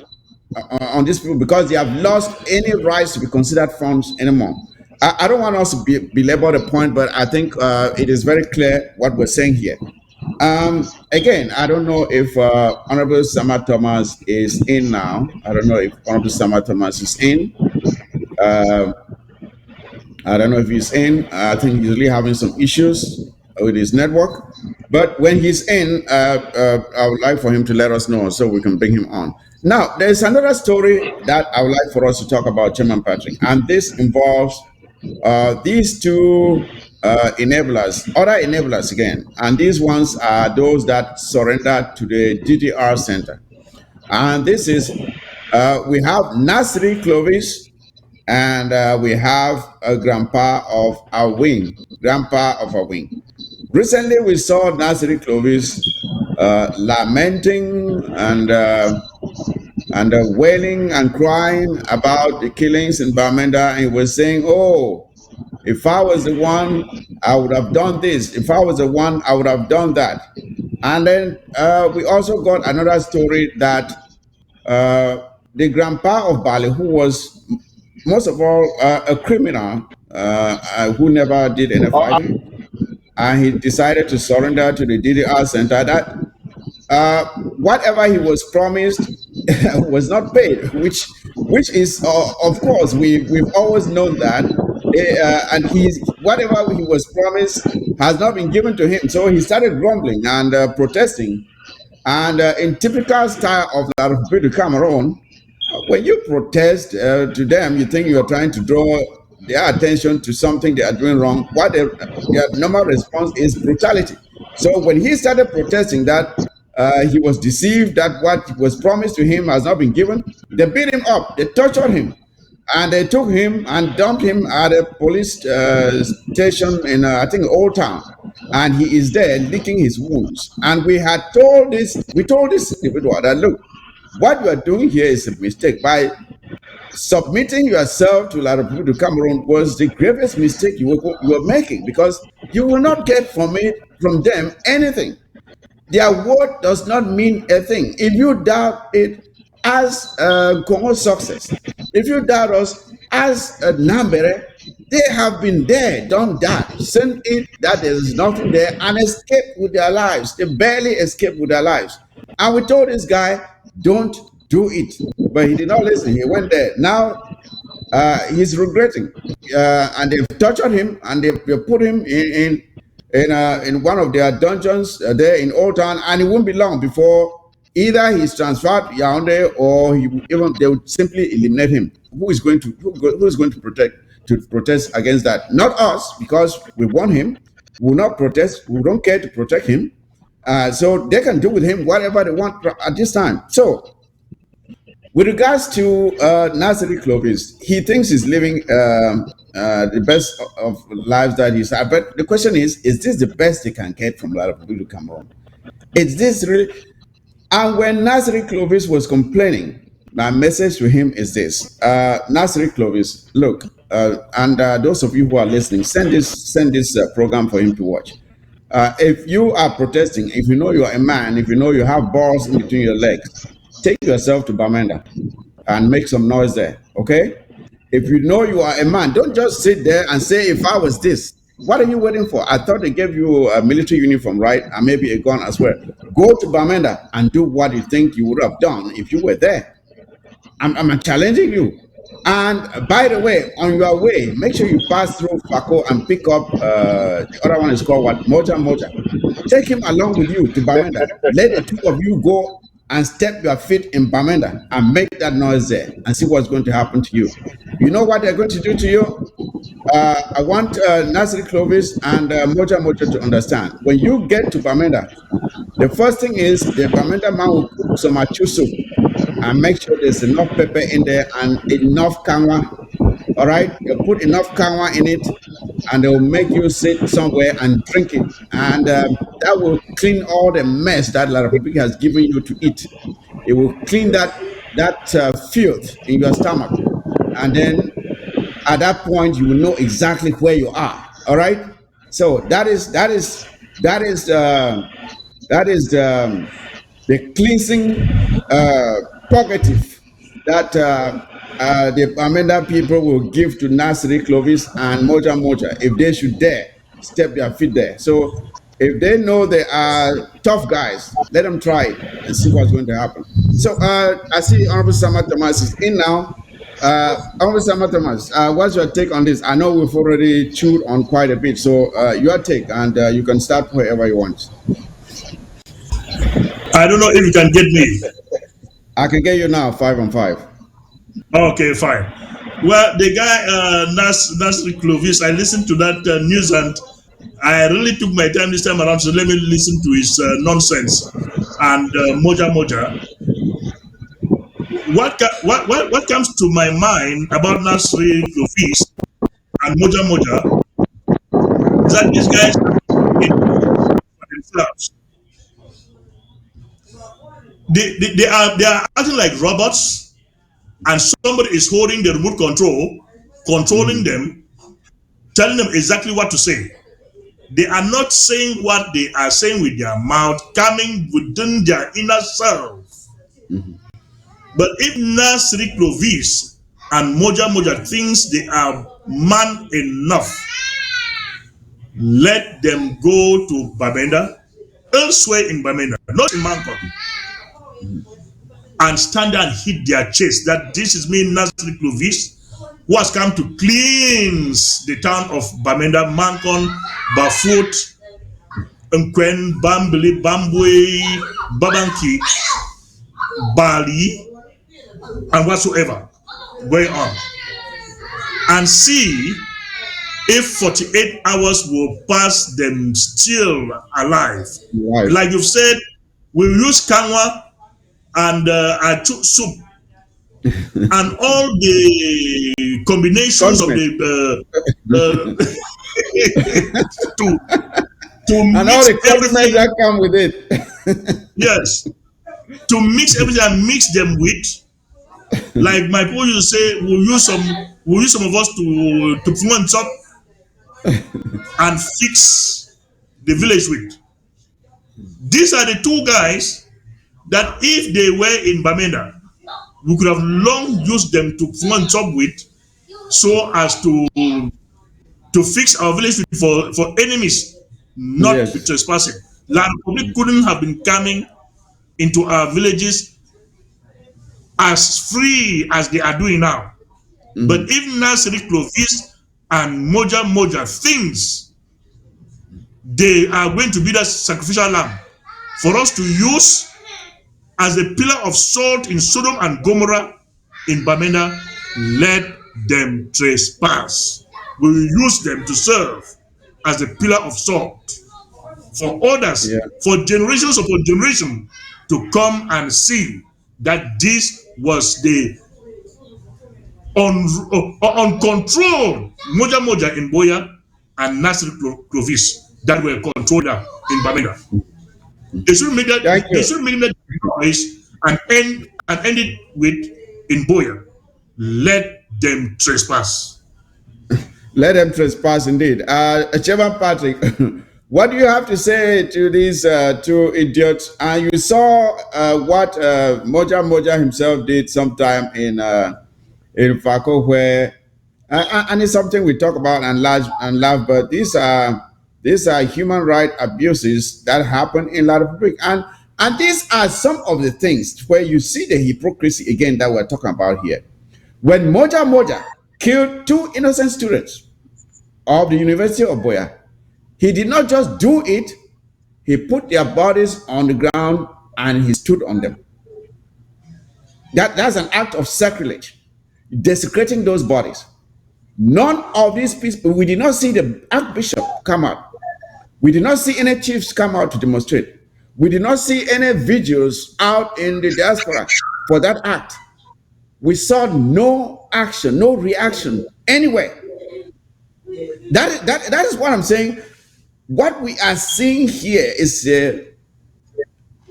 on these people because they have lost any rights to be considered funds anymore. I don't want us to belabor the point, but I think it is very clear what we're saying here. Again, I don't know if Honorable Sama Thomas is in now. I don't know if Honorable Sama Thomas is in. I don't know if he's in. I think he's really having some issues with his network. But when he's in, I would like for him to let us know so we can bring him on. Now, there's another story that I would like for us to talk about, Chairman Patrick, and this involves these two enablers, other enablers again, and these ones are those that surrender to the DDR center. And this is, we have Nasri Clovis, and we have a grandpa of our wing, Recently, we saw Nasri Clovis lamenting and wailing and crying about the killings in Bamenda, and he was saying, "Oh, if I was the one, I would have done this. If I was the one, I would have done that." And then we also got another story that the grandpa of Bali, who was most of all a criminal who never did any fighting, and he decided to surrender to the DDR center. That whatever he was promised was not paid, which is of course we've always known that, and he's whatever he was promised has not been given to him. So he started grumbling and protesting, and in typical style of La République du Cameroon, When you protest to them, you think you are trying to draw their attention to something they are doing wrong. Their normal response is brutality. So when he started protesting that he was deceived, that what was promised to him has not been given, they beat him up, they tortured him, and they took him and dumped him at a police station in I think Old Town, and he is there licking his wounds. And we told this individual that look, what you are doing here is a mistake. By submitting yourself to a lot of people to Cameroon was the gravest mistake you were making, because you will not get from them anything. Their word does not mean a thing. If you doubt it as Congo's success, if you doubt us as Nambere, they have been there, done that, sent it that there is nothing there, and escaped with their lives. They barely escaped with their lives. And we told this guy, don't do it. But he did not listen. He went there. Now he's regretting, and they've tortured him, and they put him in one of their dungeons there in Old Town, and it won't be long before either he's transferred Yaoundé, or even they would simply eliminate him. Who is going to protest against that? Not us, because we want him. We will not protest. We don't care to protect him. So they can do with him whatever they want at this time. So with regards to Nasiri Clovis, he thinks he's living the best of lives that he's had. But the question is this the best they can get from a lot of people to Cameroon? Is this really? And when Nasiri Clovis was complaining, my message to him is this: Nasiri Clovis, look, and those of you who are listening, send this program for him to watch. If you are protesting, if you know you are a man, if you know you have balls in between your legs, take yourself to Bamenda and make some noise there, okay? If you know you are a man, don't just sit there and say, if I was this, what are you waiting for? I thought they gave you a military uniform, right? And maybe a gun as well. Go to Bamenda and do what you think you would have done if you were there. I'm challenging you. And by the way, on your way, make sure you pass through Fako and pick up the other one is called what? Moja Moja. Take him along with you to Bamenda. Let the two of you go and step your feet in Bamenda and make that noise there and see what's going to happen to you. You know what they're going to do to you? I want Nasri Clovis and Moja Moja to understand. When you get to Bamenda, the first thing is the Bamenda man will cook some achu soup and make sure there's enough pepper in there and enough kanwa. All right, you put enough kanwa in it, and they'll make you sit somewhere and drink it, and that will clean all the mess that La Republic has given you to eat. It will clean that filth in your stomach, and then at that point you will know exactly where you are. All right, so that is the cleansing purgative that the Amenda people will give to Nasri, Clovis, and Moja Moja if they should dare step their feet there. So if they know they are tough guys, let them try it and see what's going to happen. So I see Honorable Sama Thomas is in now. Honorable Sama Thomas, what's your take on this? I know we've already chewed on quite a bit, so your take, and you can start wherever you want. I don't know if you can get me. I can get you now, 5 on 5. Okay, fine. Well, the guy Nasri Clovis, I listened to that news and I really took my time this time around. So let me listen to his nonsense and Moja Moja. What comes to my mind about Nasri Clovis and Moja Moja is that these guys are doing it for themselves. They are acting like robots, and somebody is holding the remote control, controlling them, telling them exactly what to say. They are not saying what they are saying with their mouth, coming within their inner self. But if Nasri Clovis and Moja Moja thinks they are man enough, let them go to Bamenda, elsewhere in Bamenda, not in Mankon, and stand there and hit their chest that this is me, Nasri Clovis, who has come to cleanse the town of Bamenda, Mankon, Bafut, Nkwen, Bambili, Bambwe, Babanki, Bali, and whatsoever going on, and see if 48 hours will pass them still alive. Right. Like you've said, we'll use kanwa and soup and all the combinations of Condiment. the to And all mix the condiments everything. that come with it. Yes, to mix everything and mix them with. Like my people used to say, we'll use some of us to put on top and fix the village with. These are the two guys that if they were in Bamenda, we could have long used them to put on top with, so as to fix our village for enemies not to be Yes. trespassing. La Republic couldn't have been coming into our villages as free as they are doing now. But Mhm. if Nasri Clovis and Moja Moja thinks they are going to be that sacrificial lamb for us to use as a pillar of salt in Sodom and Gomorrah in Bamenda, let them trespass. We will use them to serve as a pillar of salt for others, Yeah. for generations upon generation, to come and see that this was the uncontrolled Moja Moja in Boya and Nasir Clovis that were controlled in Bamenda. Thank They you. should make that noise and end it with in Boya. Let them trespass. Let them trespass indeed. Chairman Patrick, what do you have to say to these two idiots? And you saw what Moja Moja himself did sometime in Fako, where and it's something we talk about and laugh, but these are human right abuses that happen in La Republic, and these are some of the things where you see the hypocrisy again that we're talking about here. When Moja Moja killed two innocent students of the University of Boya, he did not just do it, he put their bodies on the ground and he stood on them. That's an act of sacrilege, desecrating those bodies. None of these people, we did not see the Archbishop come out. We did not see any chiefs come out to demonstrate. We did not see any vigils out in the diaspora for that act. We saw no action, no reaction anywhere. That is what I'm saying. What we are seeing here is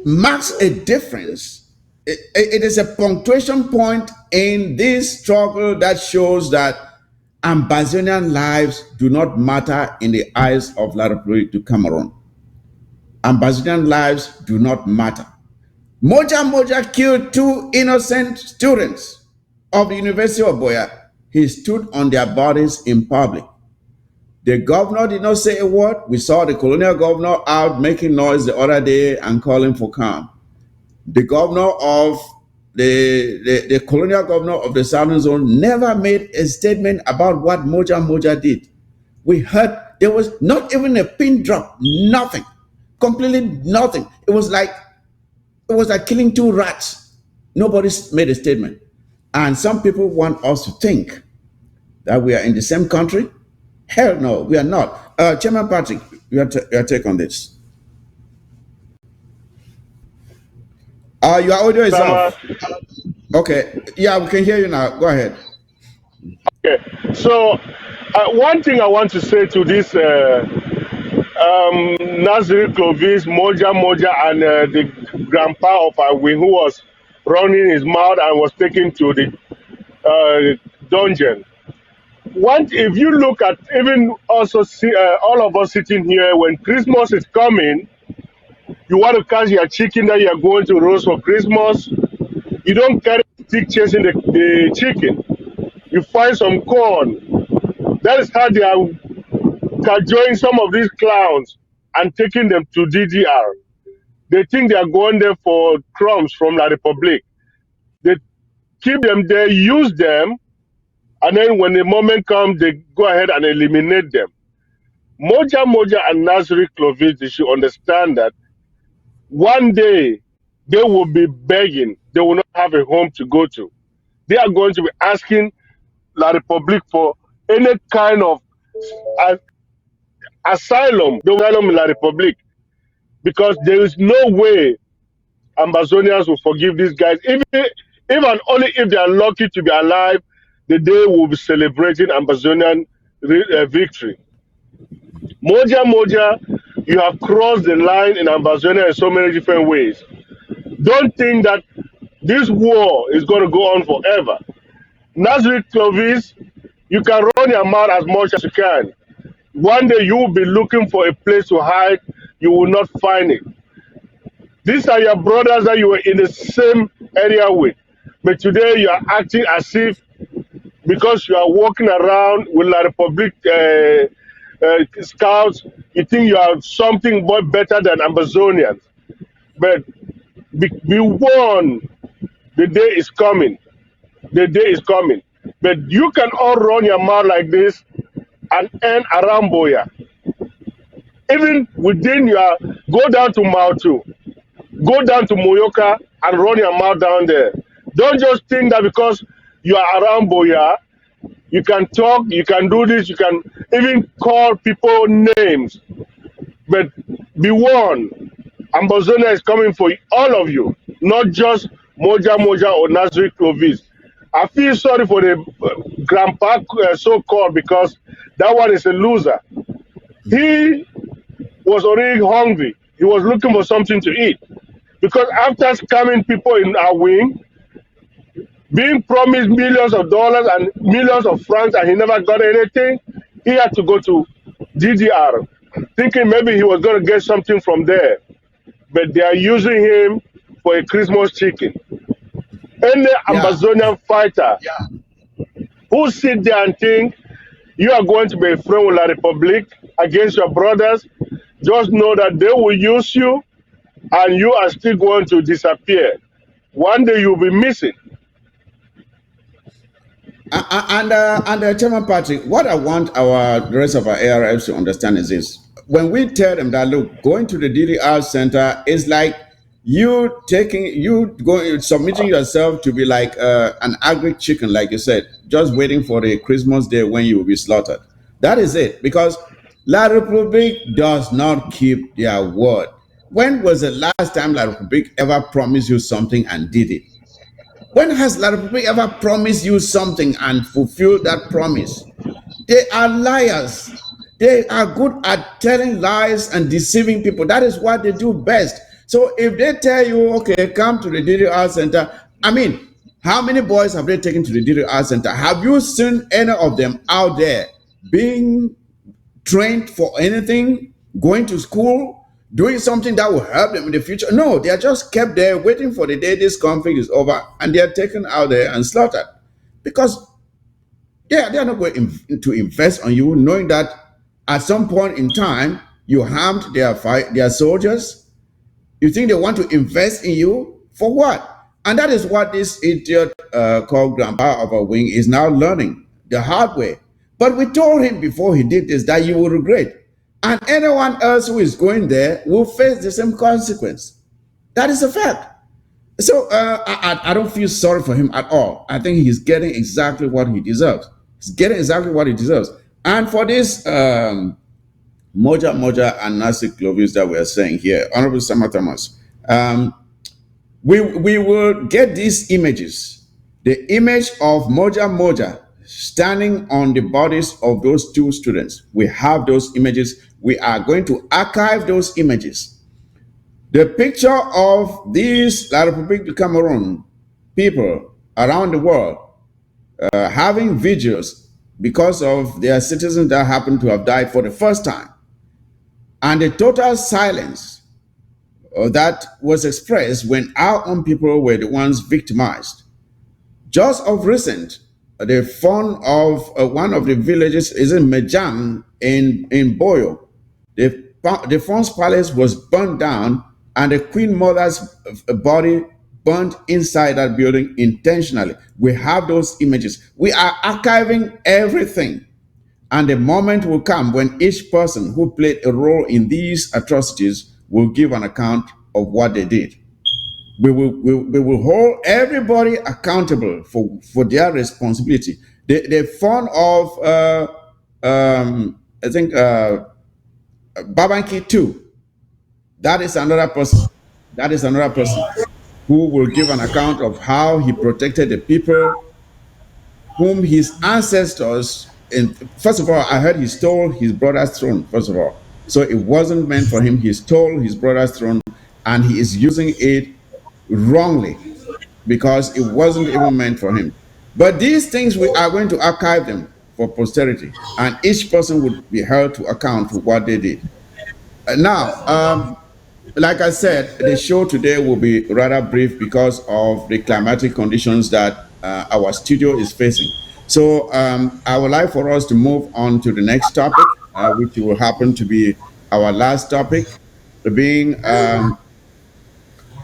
marks a difference. It is a punctuation point in this struggle that shows that Ambazonian lives do not matter in the eyes of La République du Cameroon. Ambazonian lives do not matter. Moja Moja killed two innocent students of the University of Boya. He stood on their bodies in public. The governor did not say a word. We saw the colonial governor out making noise the other day and calling for calm. The governor of the colonial governor of the Southern Zone never made a statement about what Moja Moja did. We heard there was not even a pin drop, nothing, completely nothing. It was like killing two rats. Nobody made a statement. And some people want us to think that we are in the same country. Hell no, we are not. Chairman Patrick, your take on this. Your audio is Sama. off. Okay. Yeah, we can hear you now. Go ahead. Okay. So, one thing I want to say to this Nazir Clovis, Moja Moja, and the grandpa of Awin who was running his mouth and was taken to the dungeon. One, if you look at even also see all of us sitting here, when Christmas is coming, you want to catch your chicken that you are going to roast for Christmas. You don't carry stick chasing the chicken. You find some corn. That is how they are cajoling some of these clowns and taking them to DDR. They think they are going there for crumbs from La Republic. They keep them there, use them, and then when the moment comes, they go ahead and eliminate them. Moja Moja and Nasri Clovis, they should understand that one day they will be begging. They will not have a home to go to. they are going to be asking La Republic for any kind of a- asylum. They will asylum in La Republic because there is no way Amazonians will forgive these guys. Even only if they are lucky to be alive, the day we'll be celebrating Amazonian victory. Moja Moja, you have crossed the line in Amazonia in so many different ways. Don't think that this war is going to go on forever. Nasrid Clovis, you can run your mouth as much as you can. One day you will be looking for a place to hide, you will not find it. These are your brothers that you were in the same area with. But today you are acting as if because you are walking around with La Republic scouts, you think you are something more better than Amazonians. But be warned, the day is coming. The day is coming. But you can all run your mouth like this and end around Boya. Even within your, go down to Mautu, go down to Moyoka and run your mouth down there. Don't just think that because you are around Boya, you can talk, you can do this, you can even call people names. But be warned, Ambazonia is coming for all of you, not just Moja Moja or Nazri Clovis. I feel sorry for the grandpa so called because that one is a loser. He was already hungry. He was looking for something to eat. Because after scamming people in our wing, being promised millions of dollars and millions of francs and he never got anything, he had to go to DDR, thinking maybe he was going to get something from there. But they are using him for a Christmas chicken. Any Yeah, Amazonian fighter who sit there and think you are going to be a friend with La Republic against your brothers, just know that they will use you and you are still going to disappear. One day you'll be missing. Chairman Patrick, what I want the rest of our ARFs to understand is this: when we tell them that look, going to the DDR center is like you going submitting yourself to be like an agri chicken, like you said, just waiting for the Christmas day when you will be slaughtered. That is it, because La Republic does not keep their word. When was the last time La Republic ever promised you something and did it? When has La Republic ever promised you something and fulfilled that promise? They are liars. They are good at telling lies and deceiving people. That is what they do best. So if they tell you, okay, come to the DDR center, I mean, how many boys have they taken to the DDR center? Have you seen any of them out there being trained for anything, going to school, doing something that will help them in the future? No, they are just kept there waiting for the day this conflict is over and they are taken out there and slaughtered because they are not going to invest on you, knowing that at some point in time you harmed their soldiers. You think they want to invest in you for what? And that is what this idiot called Grandpa of a Wing is now learning the hard way. But we told him before he did this that you will regret. And anyone else who is going there will face the same consequence. That is a fact. So I don't feel sorry for him at all. I think he's getting exactly what he deserves. He's getting exactly what he deserves. And for this Moja Moja and Nasi Clovis that we're saying here, Honorable Sama Thomas, we will get these images. The image of Moja Moja standing on the bodies of those two students. We have those images. We are going to archive those images. The picture of these La République du Cameroon people around the world having vigils because of their citizens that happen to have died for the first time, and the total silence that was expressed when our own people were the ones victimized. Just of recent, the fun of one of the villages is in Mejang in Boyo. The Fawn's palace was burned down and the Queen Mother's body burned inside that building intentionally. We have those images. We are archiving everything. And the moment will come when each person who played a role in these atrocities will give an account of what they did. We will hold everybody accountable for their responsibility. The fund of I think Babanki too. That is another person. That is another person who will give an account of how he protected the people whom his ancestors. And first of all, I heard he stole his brother's throne. First of all, so it wasn't meant for him. He stole his brother's throne, and he is using it wrongly because it wasn't even meant for him. But these things we are going to archive them for posterity, and each person would be held to account for what they did. Now, like I said, the show today will be rather brief because of the climatic conditions that our studio is facing. So I would like for us to move on to the next topic, which will happen to be our last topic, being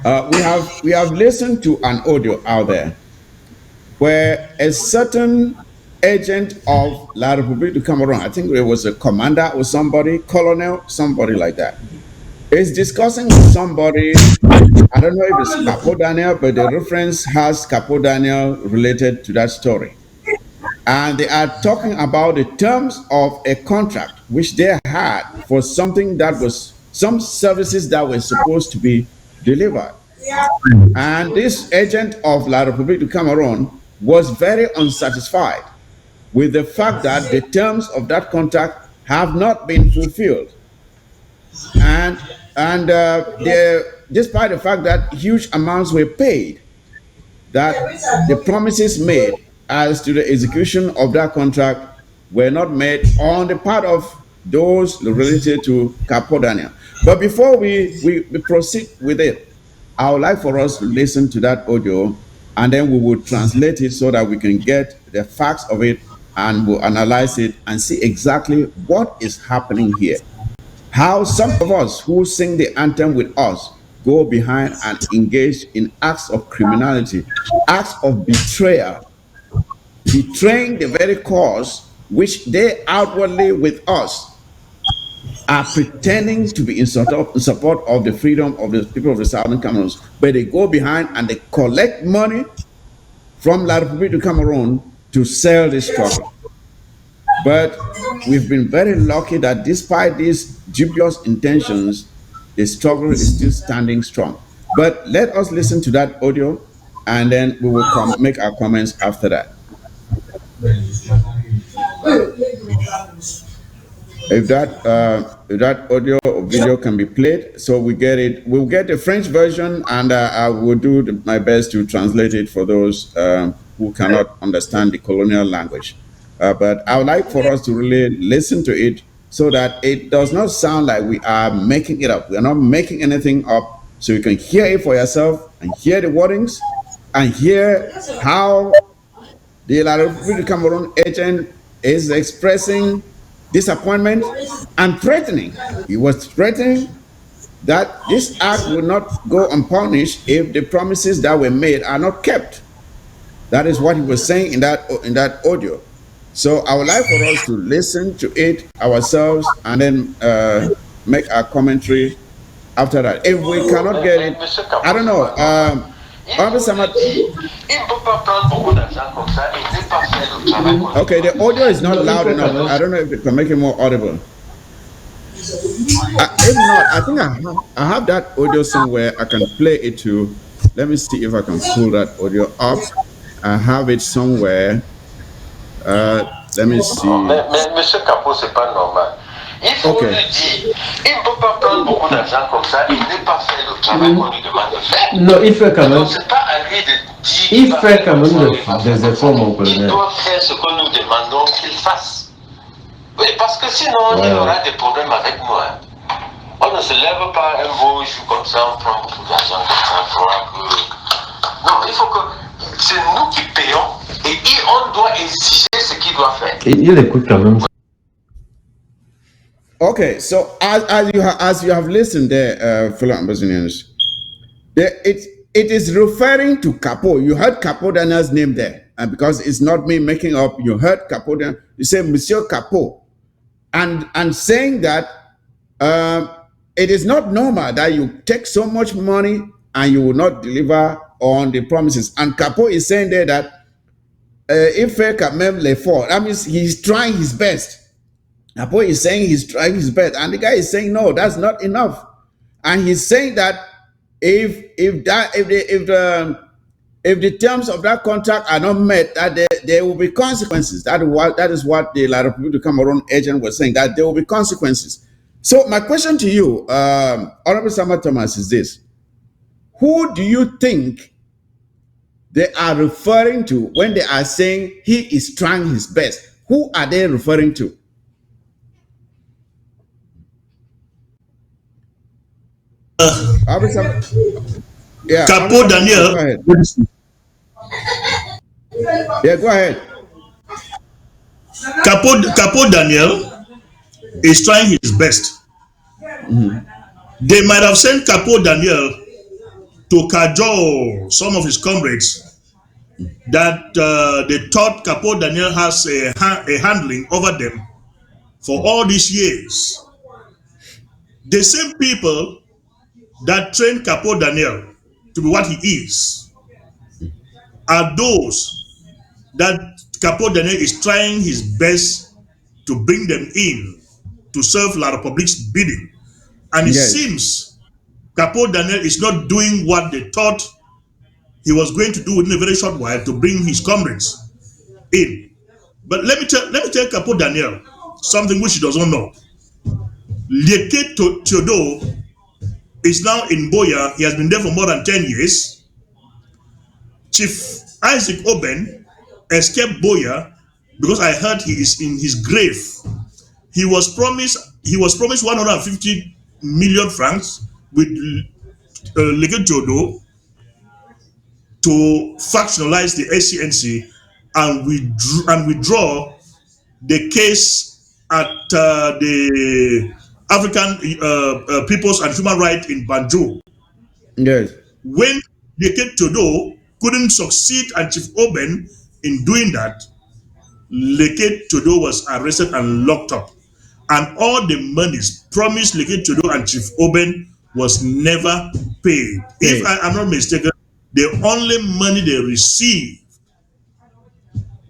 we have listened to an audio out there where a certain agent of La Republique du Cameroon, I think it was a commander or somebody, colonel, somebody like that, is discussing with somebody. I don't know if it's Capo Daniel, but the reference has Capo Daniel related to that story. And they are talking about the terms of a contract which they had for something that was some services that were supposed to be delivered. And this agent of La République du Cameroon was very unsatisfied with the fact that the terms of that contract have not been fulfilled. And despite the fact that huge amounts were paid, that the promises made as to the execution of that contract were not made on the part of those related to Capo Daniel. But before we proceed with it, I would like for us to listen to that audio, and then we will translate it so that we can get the facts of it, and we'll analyze it and see exactly what is happening here. How some of us who sing the anthem with us go behind and engage in acts of criminality, acts of betrayal, betraying the very cause which they outwardly with us are pretending to be in support of the freedom of the people of the Southern Cameroons, but they go behind and they collect money from La République du Cameroon to sell this struggle. But we've been very lucky that despite these dubious intentions, the struggle is still standing strong. But let us listen to that audio, and then we will make our comments after that. If that audio or video can be played, so we get it, we'll get the French version, and I will do my best to translate it for those who cannot understand the colonial language. But I would like for us to really listen to it so that it does not sound like we are making it up. We are not making anything up, so you can hear it for yourself and hear the wordings and hear how the La Republic Cameroon agent is expressing disappointment and threatening. He was threatening that this act will not go unpunished if the promises that were made are not kept. That is what he was saying in that audio. So I would like for us to listen to it ourselves and then make our commentary after that. If we cannot get it, I don't know. Okay, the audio is not loud enough. I don't know if it can make it more audible. If not, I think I have that audio somewhere. I can play it too. Let me see if I can pull that audio up. I have it somewhere. Let me see. Mais Monsieur Capot, c'est pas normal. Il faut Okay. le dire. Il ne peut pas prendre beaucoup d'argent comme ça et ne pas faire le travail qu'on lui demande de faire. Non, il fait quand même. Donc, c'est pas à lui de dire. Il fait quand même des efforts, mon Il colonel. doit faire ce que nous demandons qu'il fasse. Oui, parce que sinon, il aura des problèmes avec moi. On ne se lève pas un beau jour comme ça, on prend beaucoup d'argent comme ça, il faudra que... Non, il faut que... C'est nous qui payons et on doit exiger ce qu'il doit faire. Il écoute quand même. Okay, so as you have listened there, fellow Ambazonians, it is referring to Capo. You heard Capo Daniel's name there, and because it's not me making up, you heard Capo Daniel. You say Monsieur Capo, and saying that it is not normal that you take so much money and you will not deliver on the promises. And Capo is saying there that if Kamem Lefort, that means he's trying his best. Capo is saying he's trying his best, and the guy is saying no, that's not enough. And he's saying that if the terms of that contract are not met, that there will be consequences. That is what the La Republique Cameroon agent was saying, that there will be consequences. So my question to you, Honorable Sama Thomas, is this: who do you think they are referring to when they are saying he is trying his best? Who are they referring to? Yeah, Capo go Daniel, ahead. Yeah, go ahead. Capo Daniel is trying his best. They might have sent Capo Daniel to cajole some of his comrades that they thought Capo Daniel has a handling over them for all these years. The same people that trained Capo Daniel to be what he is are those that Capo Daniel is trying his best to bring them in to serve La Republique's bidding. And it Yes. seems Capo Daniel is not doing what they thought he was going to do within a very short while to bring his comrades in. But let me tell Capo Daniel something which he doesn't know. Lieke Theodore is now in Boya. He has been there for more than 10 years. Chief Isaac Oben escaped Boya because I heard he is in his grave. He was promised 150 million francs with Lieke Theodore to factionalize the SCNC and withdraw the case at the African Peoples and Human Rights in Banjul. Yes. When Leke Todo couldn't succeed and Chief Oben in doing that, Leke Todo was arrested and locked up. And all the monies promised Leke Todo and Chief Oben was never paid. If I am not mistaken, the only money they received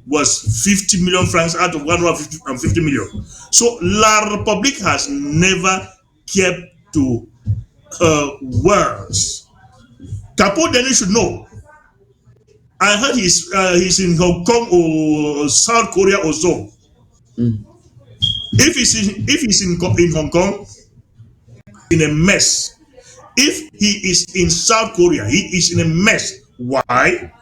was 50 million francs out of 150 million. So La Republique has never kept to her words. Capo Denis should know. I heard he's in Hong Kong or South Korea or so. Mm. If he's in Hong Kong, in a mess. If he is in South Korea, he is in a mess. Why?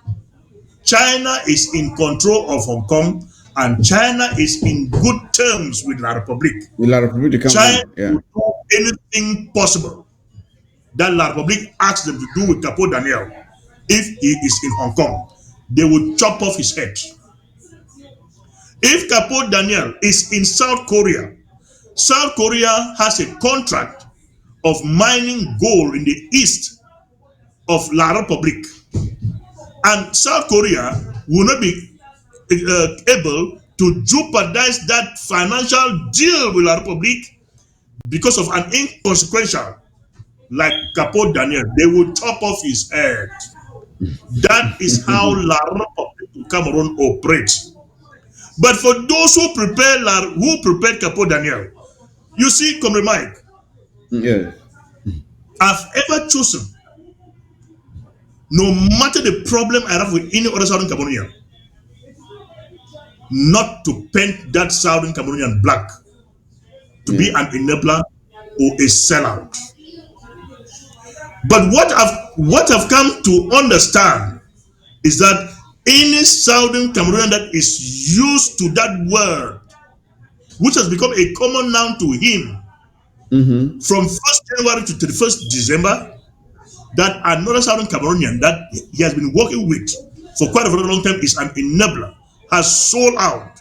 China is in control of Hong Kong, and China is in good terms with La Republique. With La Republique China Cameroon, yeah. will do anything possible that La Republique asks them to do with Capo Daniel. If he is in Hong Kong, they will chop off his head. If Capo Daniel is in South Korea has a contract of mining gold in the east of La Republique, and South Korea will not be able to jeopardize that financial deal with La Republique because of an inconsequential like Capo Daniel. They will chop off his head. That is how La Republique Cameroon operates. But for those who prepared Capo Daniel, you see, Comrade Mike, Yes. I've ever chosen, no matter the problem I have with any other Southern Cameroonian, not to paint that Southern Cameroonian black, to be an enabler or a sellout. But what I've come to understand is that any Southern Cameroonian that is used to that word, which has become a common noun to him, from 1st January to 31st December, that another Southern Cameroonian that he has been working with for quite a very long time is an enabler, has sold out,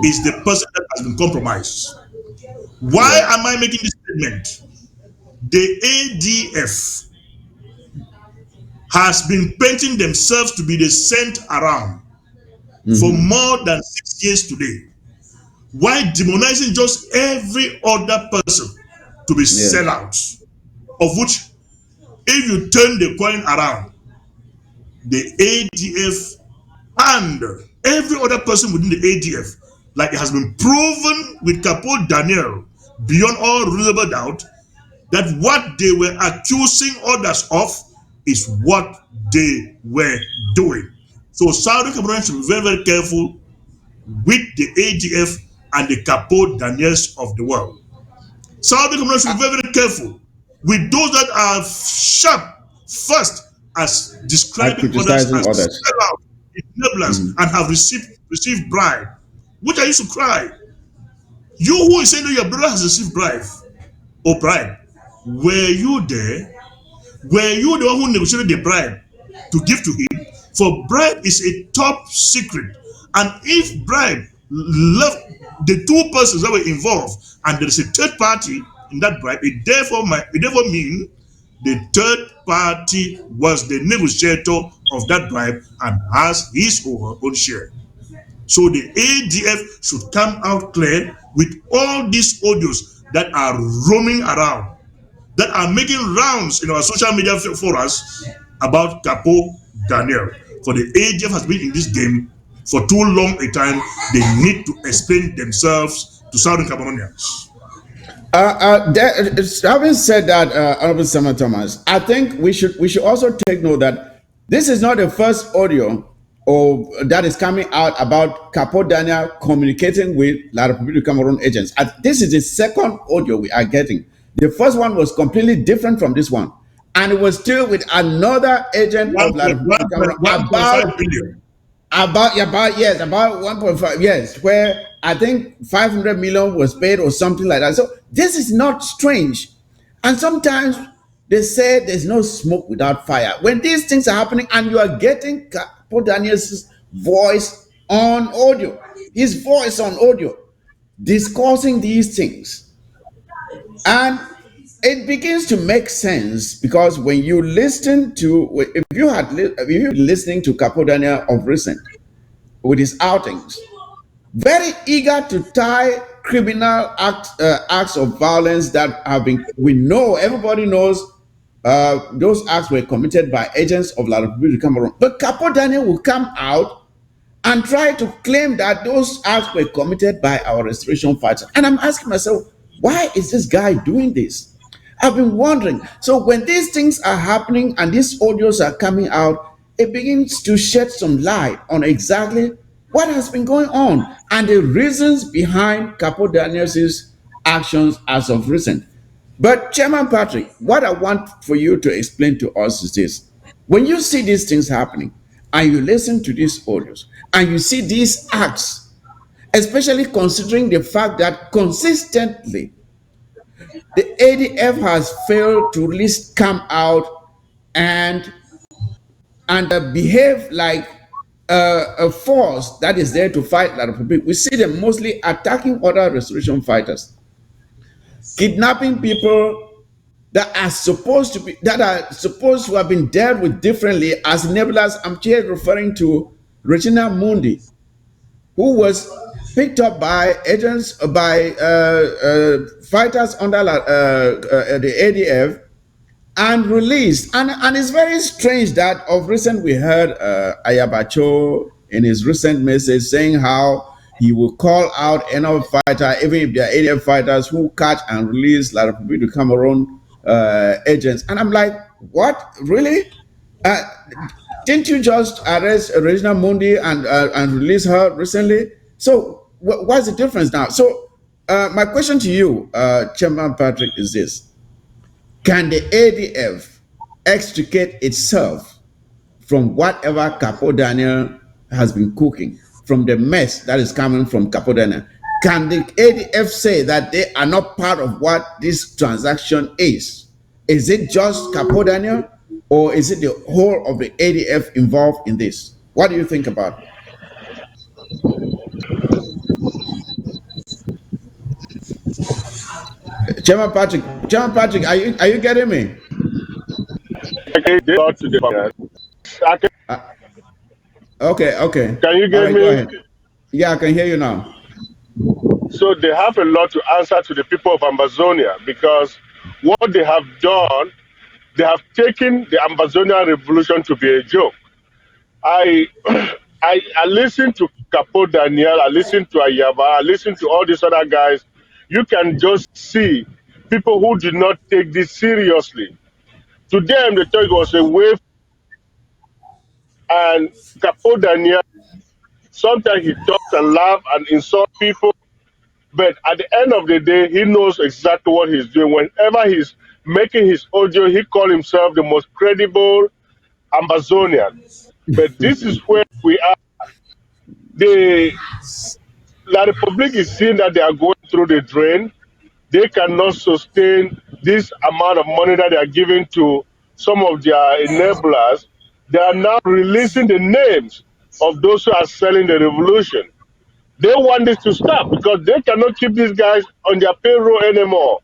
is the person that has been compromised. Why am I making this statement? The ADF has been painting themselves to be the scent around for more than 6 years today. Why demonizing just every other person to be sellouts, of which If you turn the coin around, the ADF and every other person within the ADF, like it has been proven with Capo Daniel, beyond all reasonable doubt, that what they were accusing others of is what they were doing. So Saudi Cameroon should be very, very careful with the ADF and the Capo Daniels of the world. Saudi Cameroon should be very, very careful with those that are sharp first as At describing others criticizing as others. sellout, enablers, and have received bribe. Which are you to cry? You who is saying that your brother has received bribe or bribe, were you there? Were you the one who negotiated the bribe to give to him? For bribe is a top secret. And if bribe left the two persons that were involved and there is a third party in that bribe, it therefore means the third party was the negotiator of that bribe and has his or her own share. So the ADF should come out clear with all these audios that are roaming around, that are making rounds in our social media forums about Capo Daniel. For the ADF has been in this game for too long a time. They need to explain themselves to Southern Cameroonians. Having said that, Honorable Senator Thomas, I think we should also take note that this is not the first audio or that is coming out about Capo Daniel communicating with La Republique du Cameroon agents. This is the second audio we are getting. The first one was completely different from this one, and it was still with another agent of La Republique du Cameroon 1.5 billion. About 1.5, yes, where I think 500 million was paid or something like that. So this is not strange. And sometimes they say there's no smoke without fire. When these things are happening and you are getting Paul Daniels' voice on audio, his voice on audio, discussing these things, and it begins to make sense because when you listen to, if you listening to Capo Daniel of recent with his outings, very eager to tie criminal acts of violence that have been, we know, everybody knows those acts were committed by agents of La Republique du Cameroon. But Capo Daniel will come out and try to claim that those acts were committed by our restoration fighters. And I'm asking myself, why is this guy doing this? I've been wondering. So when these things are happening and these audios are coming out, it begins to shed some light on exactly what has been going on and the reasons behind Capo Daniels' actions as of recent. But Chairman Patrick, what I want for you to explain to us is this. When you see these things happening and you listen to these audios and you see these acts, especially considering the fact that consistently the ADF has failed to at least come out and behave like a force that is there to fight La Republic. We see them mostly attacking other restoration fighters, kidnapping people that are supposed to have been dealt with differently as enablers. I'm here referring to Regina Mundi, who was picked up by agents fighters under the ADF and released. And it's very strange that of recent we heard Ayabacho in his recent message saying how he will call out any fighter, even if they are ADF fighters, who catch and release La Republique du Cameroon agents. And I'm like, what? Really? Uh, didn't you just arrest Regina Mundi and release her recently? So what's the difference now? So my question to you, Chairman Patrick, is this. Can the ADF extricate itself from whatever Capo Daniel has been cooking, from the mess that is coming from Capo Daniel? Can the ADF say that they are not part of what this transaction is? Is it just Capo Daniel, or is it the whole of the ADF involved in this? What do you think about it? Chairman Patrick, are you getting me? Okay, they got to the Uh, okay. Can you All get right, go me? ahead. Yeah, I can hear you now. So they have a lot to answer to the people of Amazonia because what they have done They have taken the Amazonian revolution to be a joke. I I listen to Capo Daniel, I listen to Ayaba, I listen to all these other guys. You can just see people who did not take this seriously. To them, the thought it was a wave, and Capo Daniel, sometimes he talks and laughs and insults people, but at the end of the day, he knows exactly what he's doing. Whenever he's making his audio, he calls himself the most credible Amazonian. But this is where we are. The La Republic is seeing that they are going through the drain. They cannot sustain this amount of money that they are giving to some of their enablers. They are now releasing the names of those who are selling the revolution. They want this to stop because they cannot keep these guys on their payroll anymore.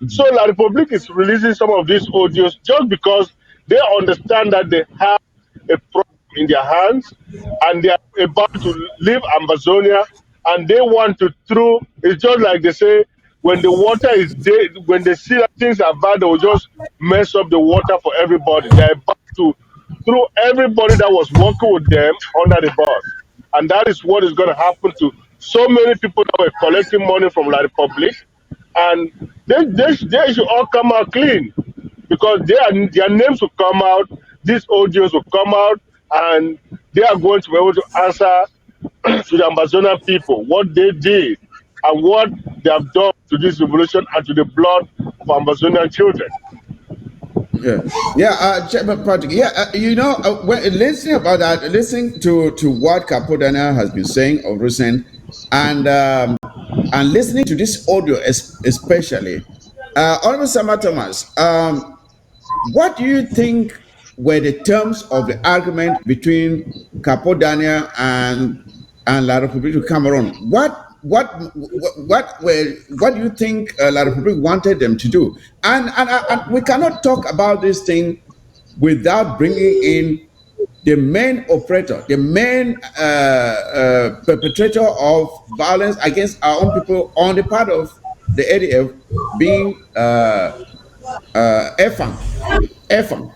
So La Republic is releasing some of these audios just because they understand that they have a problem in their hands and they are about to leave Amazonia and they want to throw. It's just like they say, when the water is there, when they see that things are bad, they will just mess up the water for everybody. They're about to throw everybody that was working with them under the bus. And that is what is going to happen to so many people that were collecting money from La Republic, and they should all come out clean because their names will come out, these audios will come out, and they are going to be able to answer to the Amazonian people what they did and what they have done to this revolution and to the blood of Amazonian children. Yeah, yeah, Patrick. Yeah, when listening about that, listening to what Capodana has been saying of recent, and listening to this audio, especially, Honorable Sama Thomas, what do you think were the terms of the argument between Capodania and La République du Cameroon? What do you think La République wanted them to do? And we cannot talk about this thing without bringing in the main operator, the main perpetrator of violence against our own people on the part of the ADF, being Efang. Efang.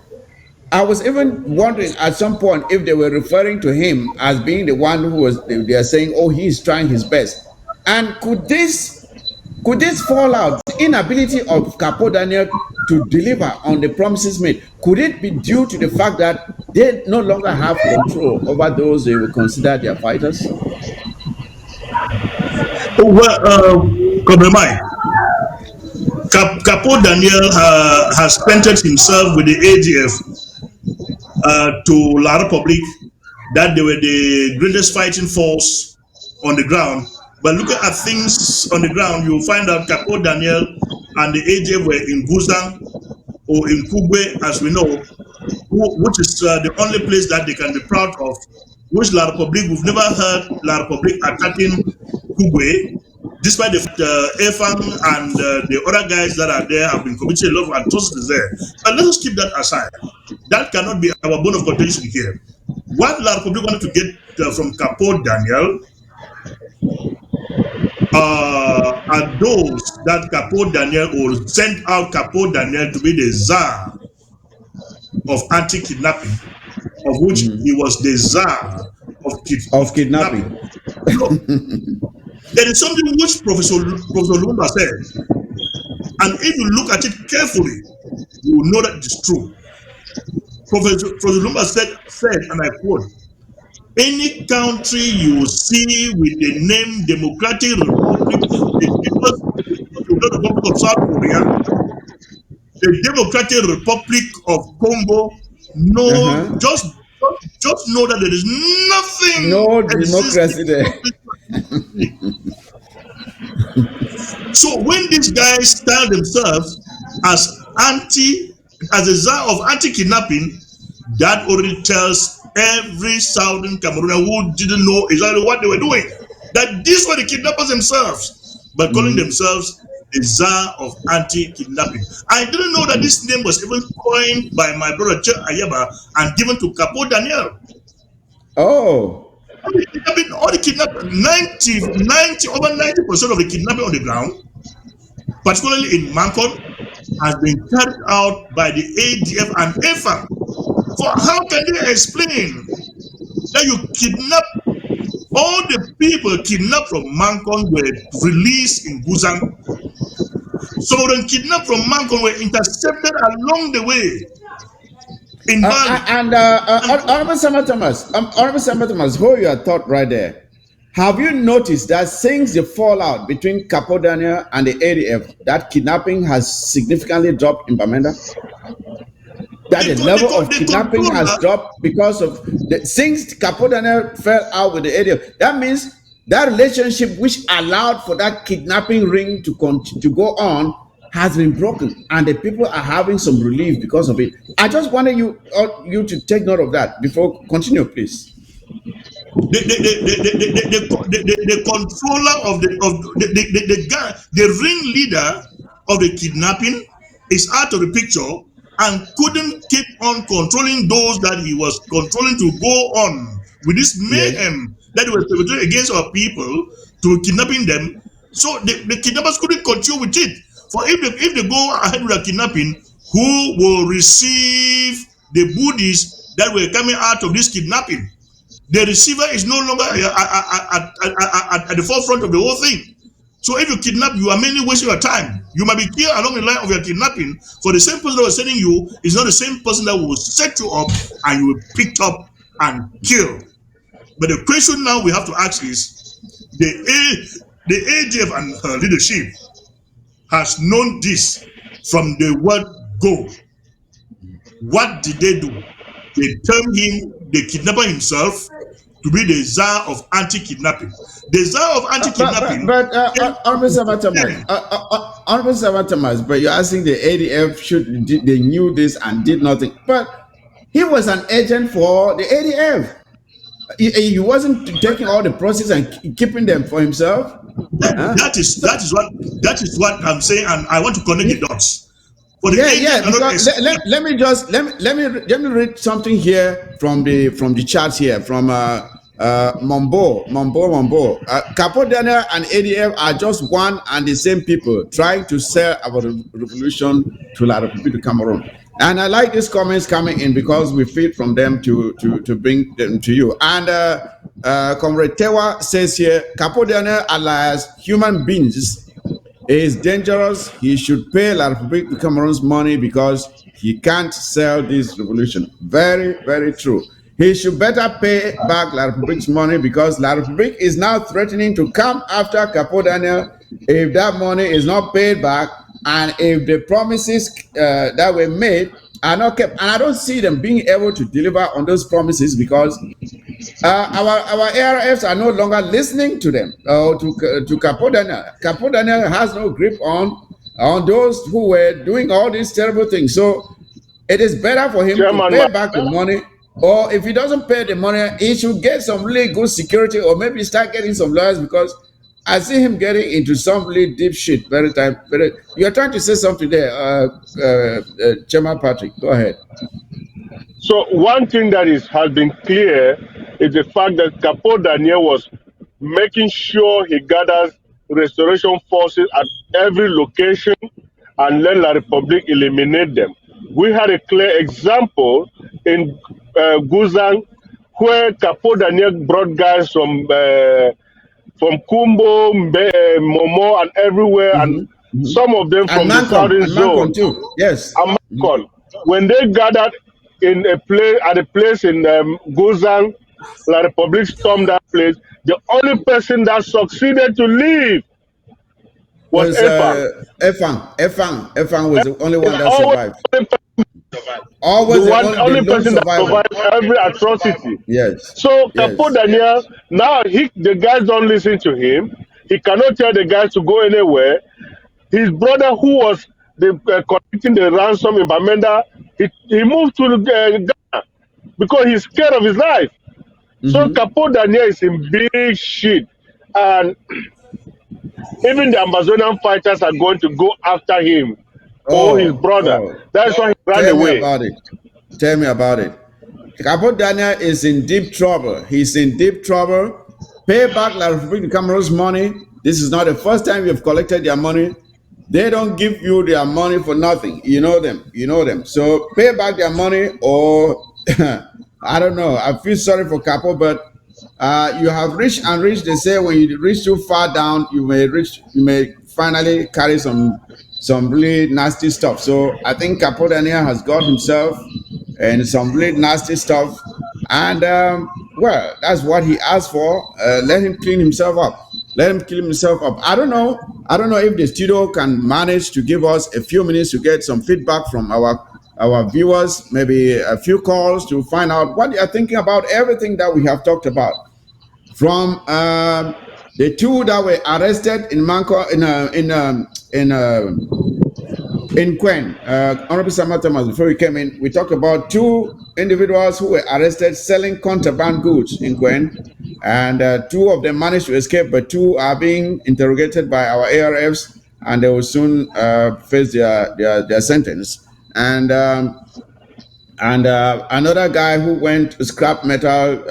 I was even wondering at some point if they were referring to him as being the one who was. They are saying, "Oh, he's trying his best." And could this fall out? The inability of Capo Daniel to deliver on the promises made, could it be due to the fact that they no longer have control over those they will consider their fighters? Oh, well, Comrade Capo Daniel has painted himself with the ADF to La Republic that they were the greatest fighting force on the ground. But looking at things on the ground, you'll find out Capo Daniel and the ADF were in Guzang or in Kugbe, as we know, which is the only place that they can be proud of. Which La Republique, we've never heard La Republique attacking Kugbe, despite the fact Efang and the other guys that are there have been committing a lot of atrocities there. But let us keep that aside. That cannot be our bone of contention here. What La Republique wanted to get from Capo Daniel are those that Capo Daniel or sent out Capo Daniel to be the czar of anti-kidnapping, of which he was the czar Of of kidnapping. kidnapping. No, there is something which Professor Lumba said, and if you look at it carefully, you will know that it is true. Professor Lumba said, and I quote, any country you see with the name Democratic Republic, the People's Republic of South Korea, the Democratic Republic of Congo, no, Uh-huh. just know that there is nothing No existing democracy there. in this country. So when these guys style themselves as as a czar of anti-kidnapping, that already tells every southern Cameroonian who didn't know exactly what they were doing that these were the kidnappers themselves, by calling themselves the czar of anti-kidnapping. I didn't know that this name was even coined by my brother Che Ayaba and given to Capo Daniel. Oh. All the kidnapping, over 90% of the kidnapping on the ground particularly in Mancon, has been carried out by the ADF and EFA. So how can they explain that you kidnap all the people kidnapped from Mancon were released in Guzang? Some of them kidnapped from Mancon were intercepted along the way in Bali. Honorable Sama Thomas, hold your thought right there. Have you noticed that since the fallout between Capo Daniel and the ADF, that kidnapping has significantly dropped in Bamenda? That the level of kidnapping has dropped because of since Capo Daniel fell out with the ADF. That means that relationship which allowed for that kidnapping ring to go on has been broken, and the people are having some relief because of it. I just wanted you to take note of that before continue, please. The controller of the guy, the ringleader of the kidnapping is out of the picture and couldn't keep on controlling those that he was controlling to go on with this mayhem that he was perpetrating against our people to kidnapping them. So the kidnappers couldn't continue with it. For if they go ahead with the kidnapping, who will receive the booties that were coming out of this kidnapping? The receiver is no longer at the forefront of the whole thing. So if you kidnap, you are mainly wasting your time. You might be killed along the line of your kidnapping, for the same person that was sending you is not the same person that will set you up and you will picked up and killed. But the question now we have to ask is, the ADF and her leadership has known this from the word go. What did they do? They termed him, the kidnapper himself, to be the czar of anti-kidnapping. The czar of anti-kidnapping. Honorable Thomas, but you're asking the ADF they knew this and did nothing. But he was an agent for the ADF. He wasn't taking all the process and keeping them for himself. That is what I'm saying, and I want to connect the dots. Because let me read something here from the charts here from Mombo. Capo Daniel and ADF are just one and the same people trying to sell our revolution to La République du Cameroon. And I like these comments coming in because we feed from them to bring them to you. And Comrade Tewa says here, Capo Daniel alias human beings is dangerous. He should pay La République du Cameroon's money because he can't sell this revolution. Very, very true. He should better pay back La République's money because La République is now threatening to come after Capo Daniel if that money is not paid back and if the promises that were made are not kept. And I don't see them being able to deliver on those promises because our ARFs are no longer listening to them to Capo Daniel. Capo Daniel has no grip on those who were doing all these terrible things. So it is better for him to pay back the money, or if he doesn't pay the money, he should get some really good security, or maybe start getting some lawyers because I see him getting into some really deep shit. You're trying to say something there, Chairman Patrick. Go ahead. So one thing that has been clear is the fact that Capo Daniel was making sure he gathers restoration forces at every location and let La République eliminate them. We had a clear example in Guzang where Capo Daniel brought guys from Kumbo, Momo, and everywhere, and some of them from the southern zone. Too. Yes. And Mancon. When they gathered at a place in Guzang, La République stormed that place. The only person that succeeded to leave was Efang. Efang was the only one that survived. Always the only person that survived every atrocity. Yes. So Capo Daniel, now the guys don't listen to him. He cannot tell the guys to go anywhere. His brother, who was collecting the ransom in Bamenda, he moved to Ghana because he's scared of his life. So Capo Daniel is in big shit, and even the Amazonian fighters are going to go after him or his brother. That's why he ran away. Tell me about it. Capo Daniel is in deep trouble. He's in deep trouble. Pay back La République du Cameroon's money. This is not the first time you've collected their money. They don't give you their money for nothing. You know them. You know them. So pay back their money, or I don't know. I feel sorry for Capo, but you have reached and reached. They say when you reach too far down, you may reach. You may finally carry some really nasty stuff. So I think Capo Daniel has got himself and some really nasty stuff. And well, that's what he asked for. Let him clean himself up. Let him clean himself up. I don't know. I don't know if the studio can manage to give us a few minutes to get some feedback from our viewers, maybe a few calls to find out what they are thinking about everything that we have talked about. From the two that were arrested in Manco in Quen, Honorable Samuel Thomas, before we came in, we talked about two individuals who were arrested selling contraband goods in Quen, and two of them managed to escape, but two are being interrogated by our ARFs, and they will soon face their sentence. And another guy who went to scrap metal,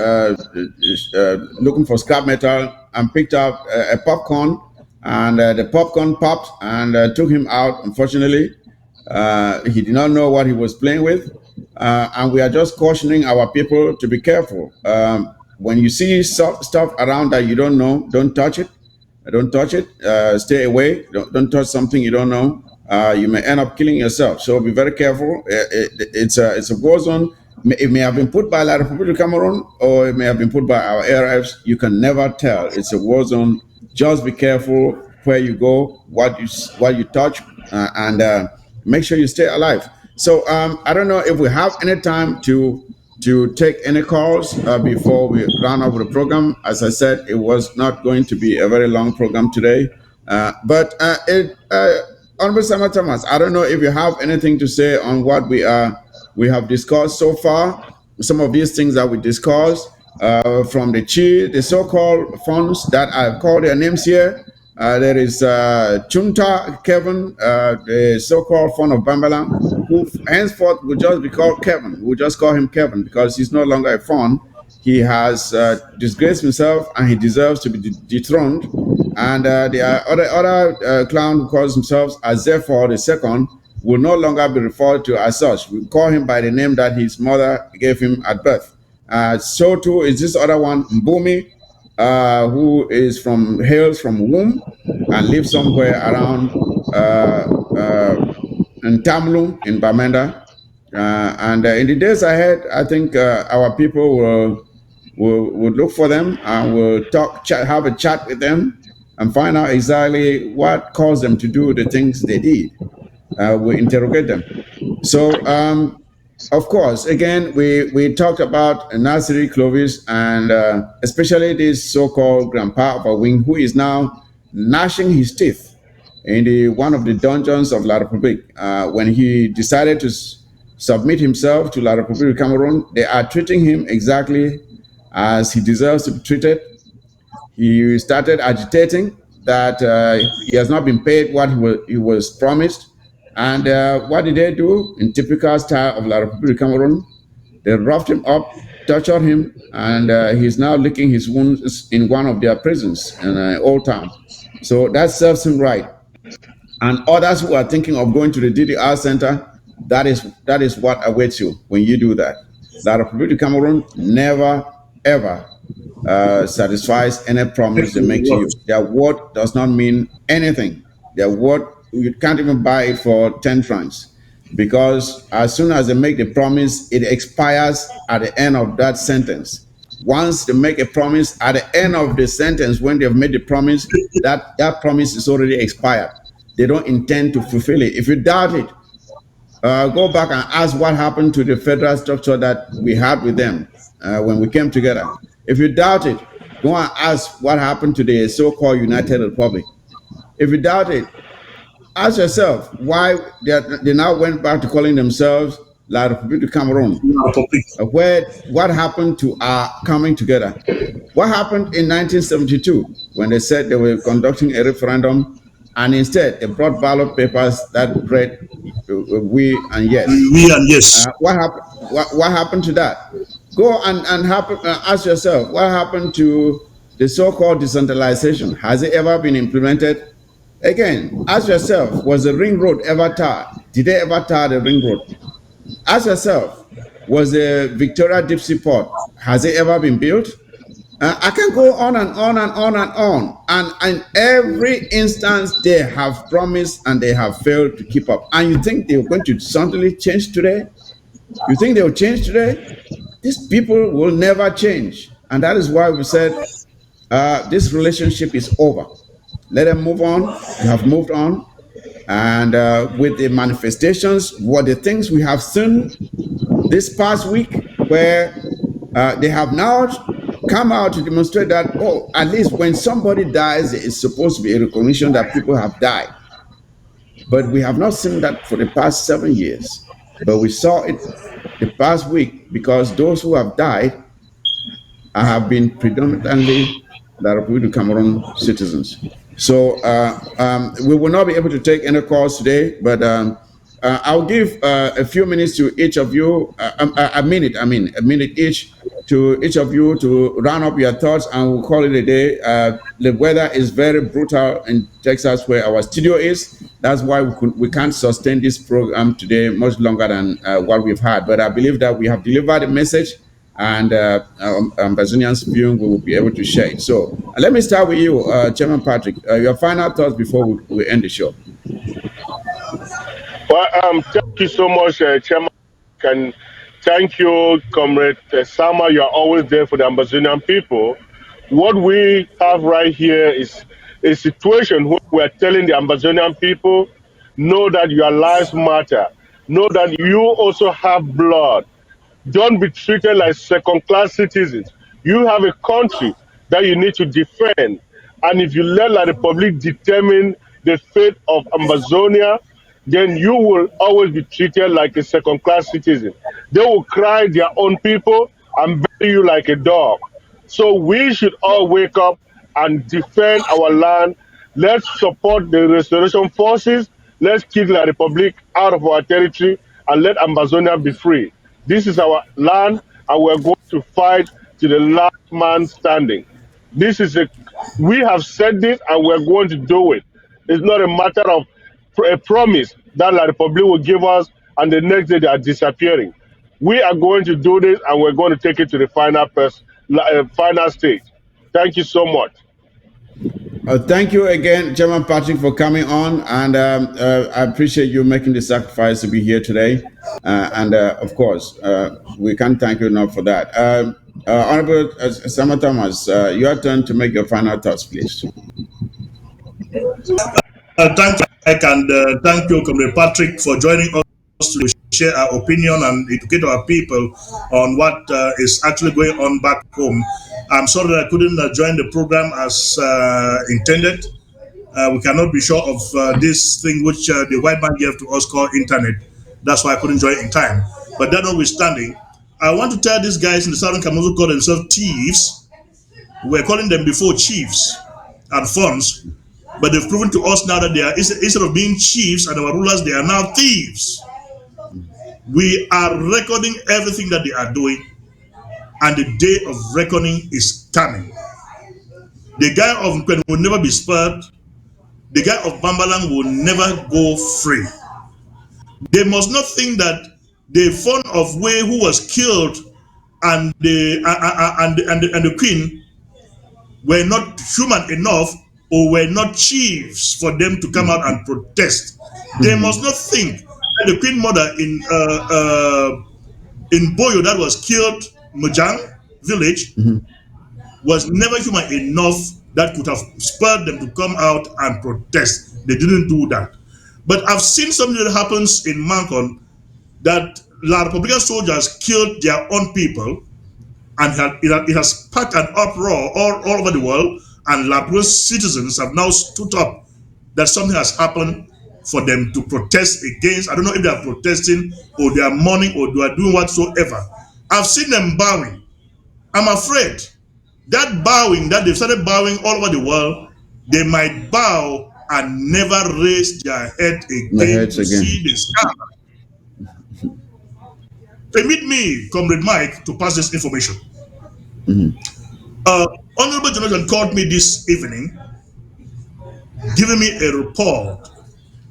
looking for scrap metal, and picked up a popcorn, and the popcorn popped and took him out. Unfortunately, he did not know what he was playing with, and we are just cautioning our people to be careful. When you see stuff around that you don't know, don't touch it. Don't touch it. Stay away. Don't touch something you don't know. You may end up killing yourself. So be very careful. It's a war zone. It may have been put by La Republic of Cameroon, or it may have been put by our ARFs. You can never tell. It's a war zone. Just be careful where you go, what you touch, and make sure you stay alive. So I don't know if we have any time to take any calls before we run over the program. As I said, it was not going to be a very long program today. Honorable Sama Thomas, I don't know if you have anything to say on what we have discussed so far. Some of these things that we discussed from the so-called funds that I've called their names here. There is Chunta Kevin, the so-called fund of Bambalam, who henceforth will just be called Kevin. We'll just call him Kevin because he's no longer a fund. He has disgraced himself and he deserves to be dethroned. And the other clown who calls himself Azepho II will no longer be referred to as such. We call him by the name that his mother gave him at birth. So too is this other one, Mbumi, who hails from Womb and lives somewhere around in Tamlu in Bamenda. And in the days ahead, I think our people will look for them and will have a chat with them and find out exactly what caused them to do the things they did. We interrogate them. So, of course, again, we talked about Nasiri Clovis and especially this so-called grandpa of a wing who is now gnashing his teeth in one of the dungeons of La Republique. When he decided to submit himself to La Republique of Cameroon, they are treating him exactly as he deserves to be treated. He started agitating that he has not been paid what he was promised. And what did they do? In typical style of La Republique of Cameroon, they roughed him up, tortured him, and he's now licking his wounds in one of their prisons in Old Town. So that serves him right. And others who are thinking of going to the DDR center, that is what awaits you when you do that. La Republique of Cameroon never, ever satisfies any promise they make to you. Their word does not mean anything. Their word, you can't even buy it for 10 francs because as soon as they make the promise, it expires at the end of that sentence. Once they make a promise, at the end of the sentence, when they've made the promise, that promise is already expired. They don't intend to fulfill it. If you doubt it, go back and ask what happened to the federal structure that we had with them when we came together. If you doubt it, go and ask what happened to the so-called United Republic. If you doubt it, ask yourself why they now went back to calling themselves La République du Cameroun. What happened to our coming together? What happened in 1972 when they said they were conducting a referendum and instead they brought ballot papers that read we and yes. We and yes. What happened? What happened to that? Go and ask yourself what happened to the so-called decentralization. Has it ever been implemented? Again, ask yourself, was the ring road ever tarred? Did they ever tar the ring road? Ask yourself, was the Victoria Deep Sea Port, has it ever been built? I can go on and on and on and on. And in every instance, they have promised and they have failed to keep up. And you think they're going to suddenly change today? You think they will change today? These people will never change. And that is why we said this relationship is over. Let them move on. They have moved on. And with the manifestations, what the things we have seen this past week, where they have now come out to demonstrate that, oh, at least when somebody dies, it's supposed to be a recognition that people have died. But we have not seen that for the past 7 years. But we saw it the past week because those who have died have been predominantly Republic of Cameroon citizens. So we will not be able to take any calls today, but I'll give a few minutes to each of you, a minute, a minute each to each of you to round up your thoughts, and we'll call it a day. The weather is very brutal in Texas, where our studio is. That's why we can't sustain this program today much longer than what we've had. But I believe that we have delivered a message, and Ambazonians viewing we will be able to share it. So let me start with you, Chairman Patrick. Your final thoughts before we end the show. Well, thank you so much, Chairman. And thank you, Comrade Sama. You're always there for the Amazonian people. What we have right here is a situation where we're telling the Amazonian people, know that your lives matter. Know that you also have blood. Don't be treated like second class citizens. You have a country that you need to defend. And if you let the Republic determine the fate of Amazonia, then you will always be treated like a second class citizen. They will cry their own people and bury you like a dog. So we should all wake up and defend our land. Let's support the restoration forces. Let's kick the Republic out of our territory and let Amazonia be free. This is our land, and we're going to fight to the last man standing. This is we have said this, and we're going to do it. It's not a matter of a promise that La Republic will give us, and the next day they are disappearing. We are going to do this, and we're going to take it to the final stage. Thank you so much. Thank you again, Chairman Patrick, for coming on, and I appreciate you making the sacrifice to be here today. And of course, we can't thank you enough for that. Honorable Sama Thomas, your turn to make your final thoughts, please. Thank you, Mike, and thank you, Comrade Patrick, for joining us to share our opinion and educate our people on what is actually going on back home. I'm sorry that I couldn't join the program as intended. We cannot be sure of this thing which the white man gave to us called internet. That's why I couldn't join in time. But that notwithstanding, I want to tell these guys in the Southern Cameroon who call themselves thieves. We're calling them before chiefs and funds, but they've proven to us now that they are, instead of being chiefs and our rulers, they are now thieves. We are recording everything that they are doing, and the day of reckoning is coming. The guy of Nkwen will never be spared. The guy of Bambalang will never go free. They must not think that the son of Wei who was killed and the queen were not human enough or were not chiefs for them to come out and protest. They must not think that the queen mother in Boyo that was killed, Mojang village, was never human enough that could have spurred them to come out and protest. They didn't do that. But I've seen something that happens in Mancon that La Republican soldiers killed their own people, and it has sparked an uproar all over the world, and La Republican citizens have now stood up that something has happened for them to protest against. I don't know if they are protesting or they are mourning or they are doing whatsoever. I've seen them bowing. I'm afraid that bowing, that they've started bowing all over the world, they might bow and never raise their head again to see the sky. Permit me, Comrade Mike, to pass this information. Honorable Jonathan called me this evening giving me a report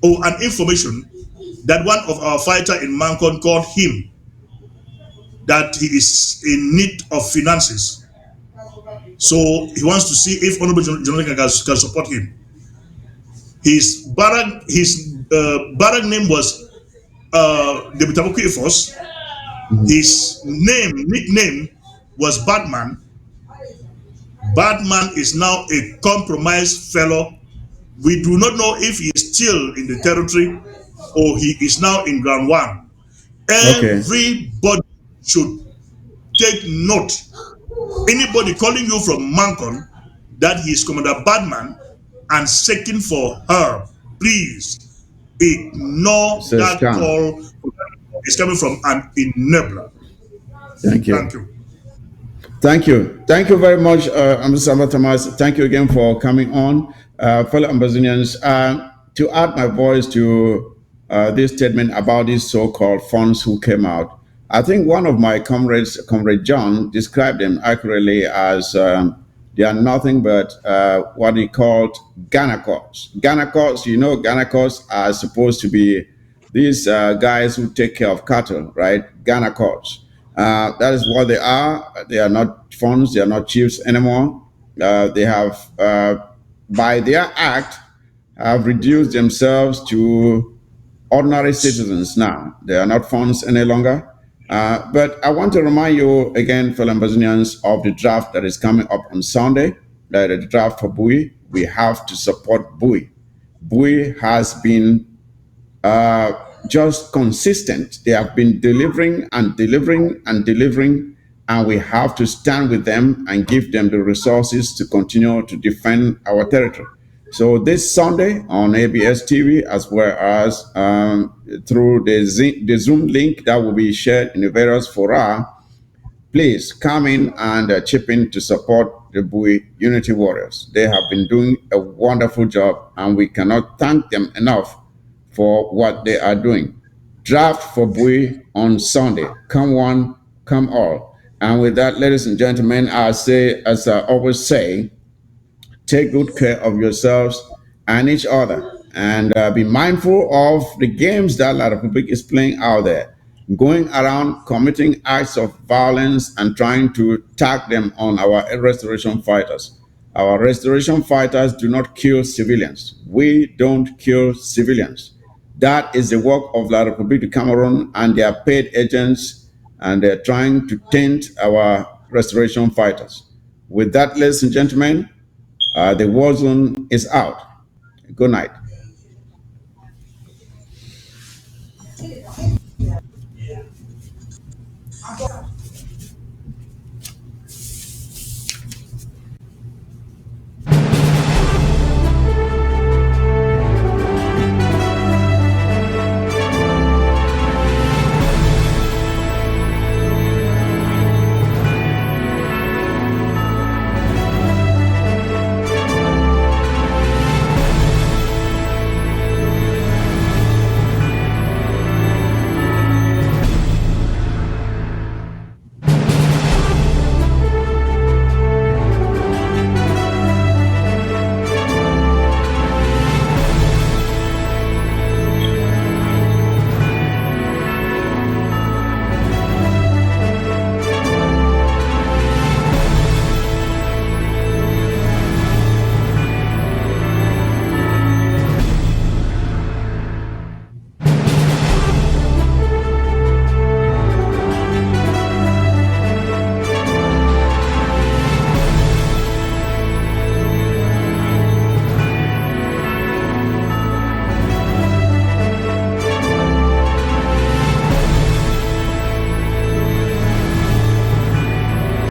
or an information that one of our fighter in Mancon called him that he is in need of finances. So he wants to see if Honorable John can support him. His barrack name was the Bitabuku Efos. His nickname was Batman. Batman is now a compromised fellow. We do not know if he is still in the territory or he is now in ground one. Okay. Everybody should take note. Anybody calling you from Mancon that he is Commander Badman and seeking for her, please ignore So that scam. call. It's coming from an enabler. Thank Thank you. you. Thank you. Thank you very much, Ambassador Thomas. Thank you again for coming on. Fellow Ambassadors, to add my voice to this statement about these so-called funds who came out, I think one of my comrades, Comrade John, described them accurately as they are nothing but what he called Ganacors. Ganacors, Ganacors are supposed to be these guys who take care of cattle, right? Ganacors. That is what they are. They are not funds. They are not chiefs anymore. They have, by their act, have reduced themselves to ordinary citizens now. They are not funds any longer. But I want to remind you again, fellow Ambazonians, of the draft that is coming up on Sunday, the draft for Bui. We have to support Bui. Bui has been just consistent. They have been delivering and delivering and delivering, and we have to stand with them and give them the resources to continue to defend our territory. So this Sunday on ABS TV, as well as through the Zoom link that will be shared in the various fora, please come in and chip in to support the Bui Unity Warriors. They have been doing a wonderful job, and we cannot thank them enough for what they are doing. Draft for Bui on Sunday. Come one, come all. And with that, ladies and gentlemen, I say, as I always say, take good care of yourselves and each other, and be mindful of the games that La Republic is playing out there, going around committing acts of violence and trying to tag them on our restoration fighters. Our restoration fighters do not kill civilians. We don't kill civilians. That is the work of La Republic de Cameroon and their paid agents, and they're trying to taint our restoration fighters. With that, ladies and gentlemen, the war zone is out. Good night.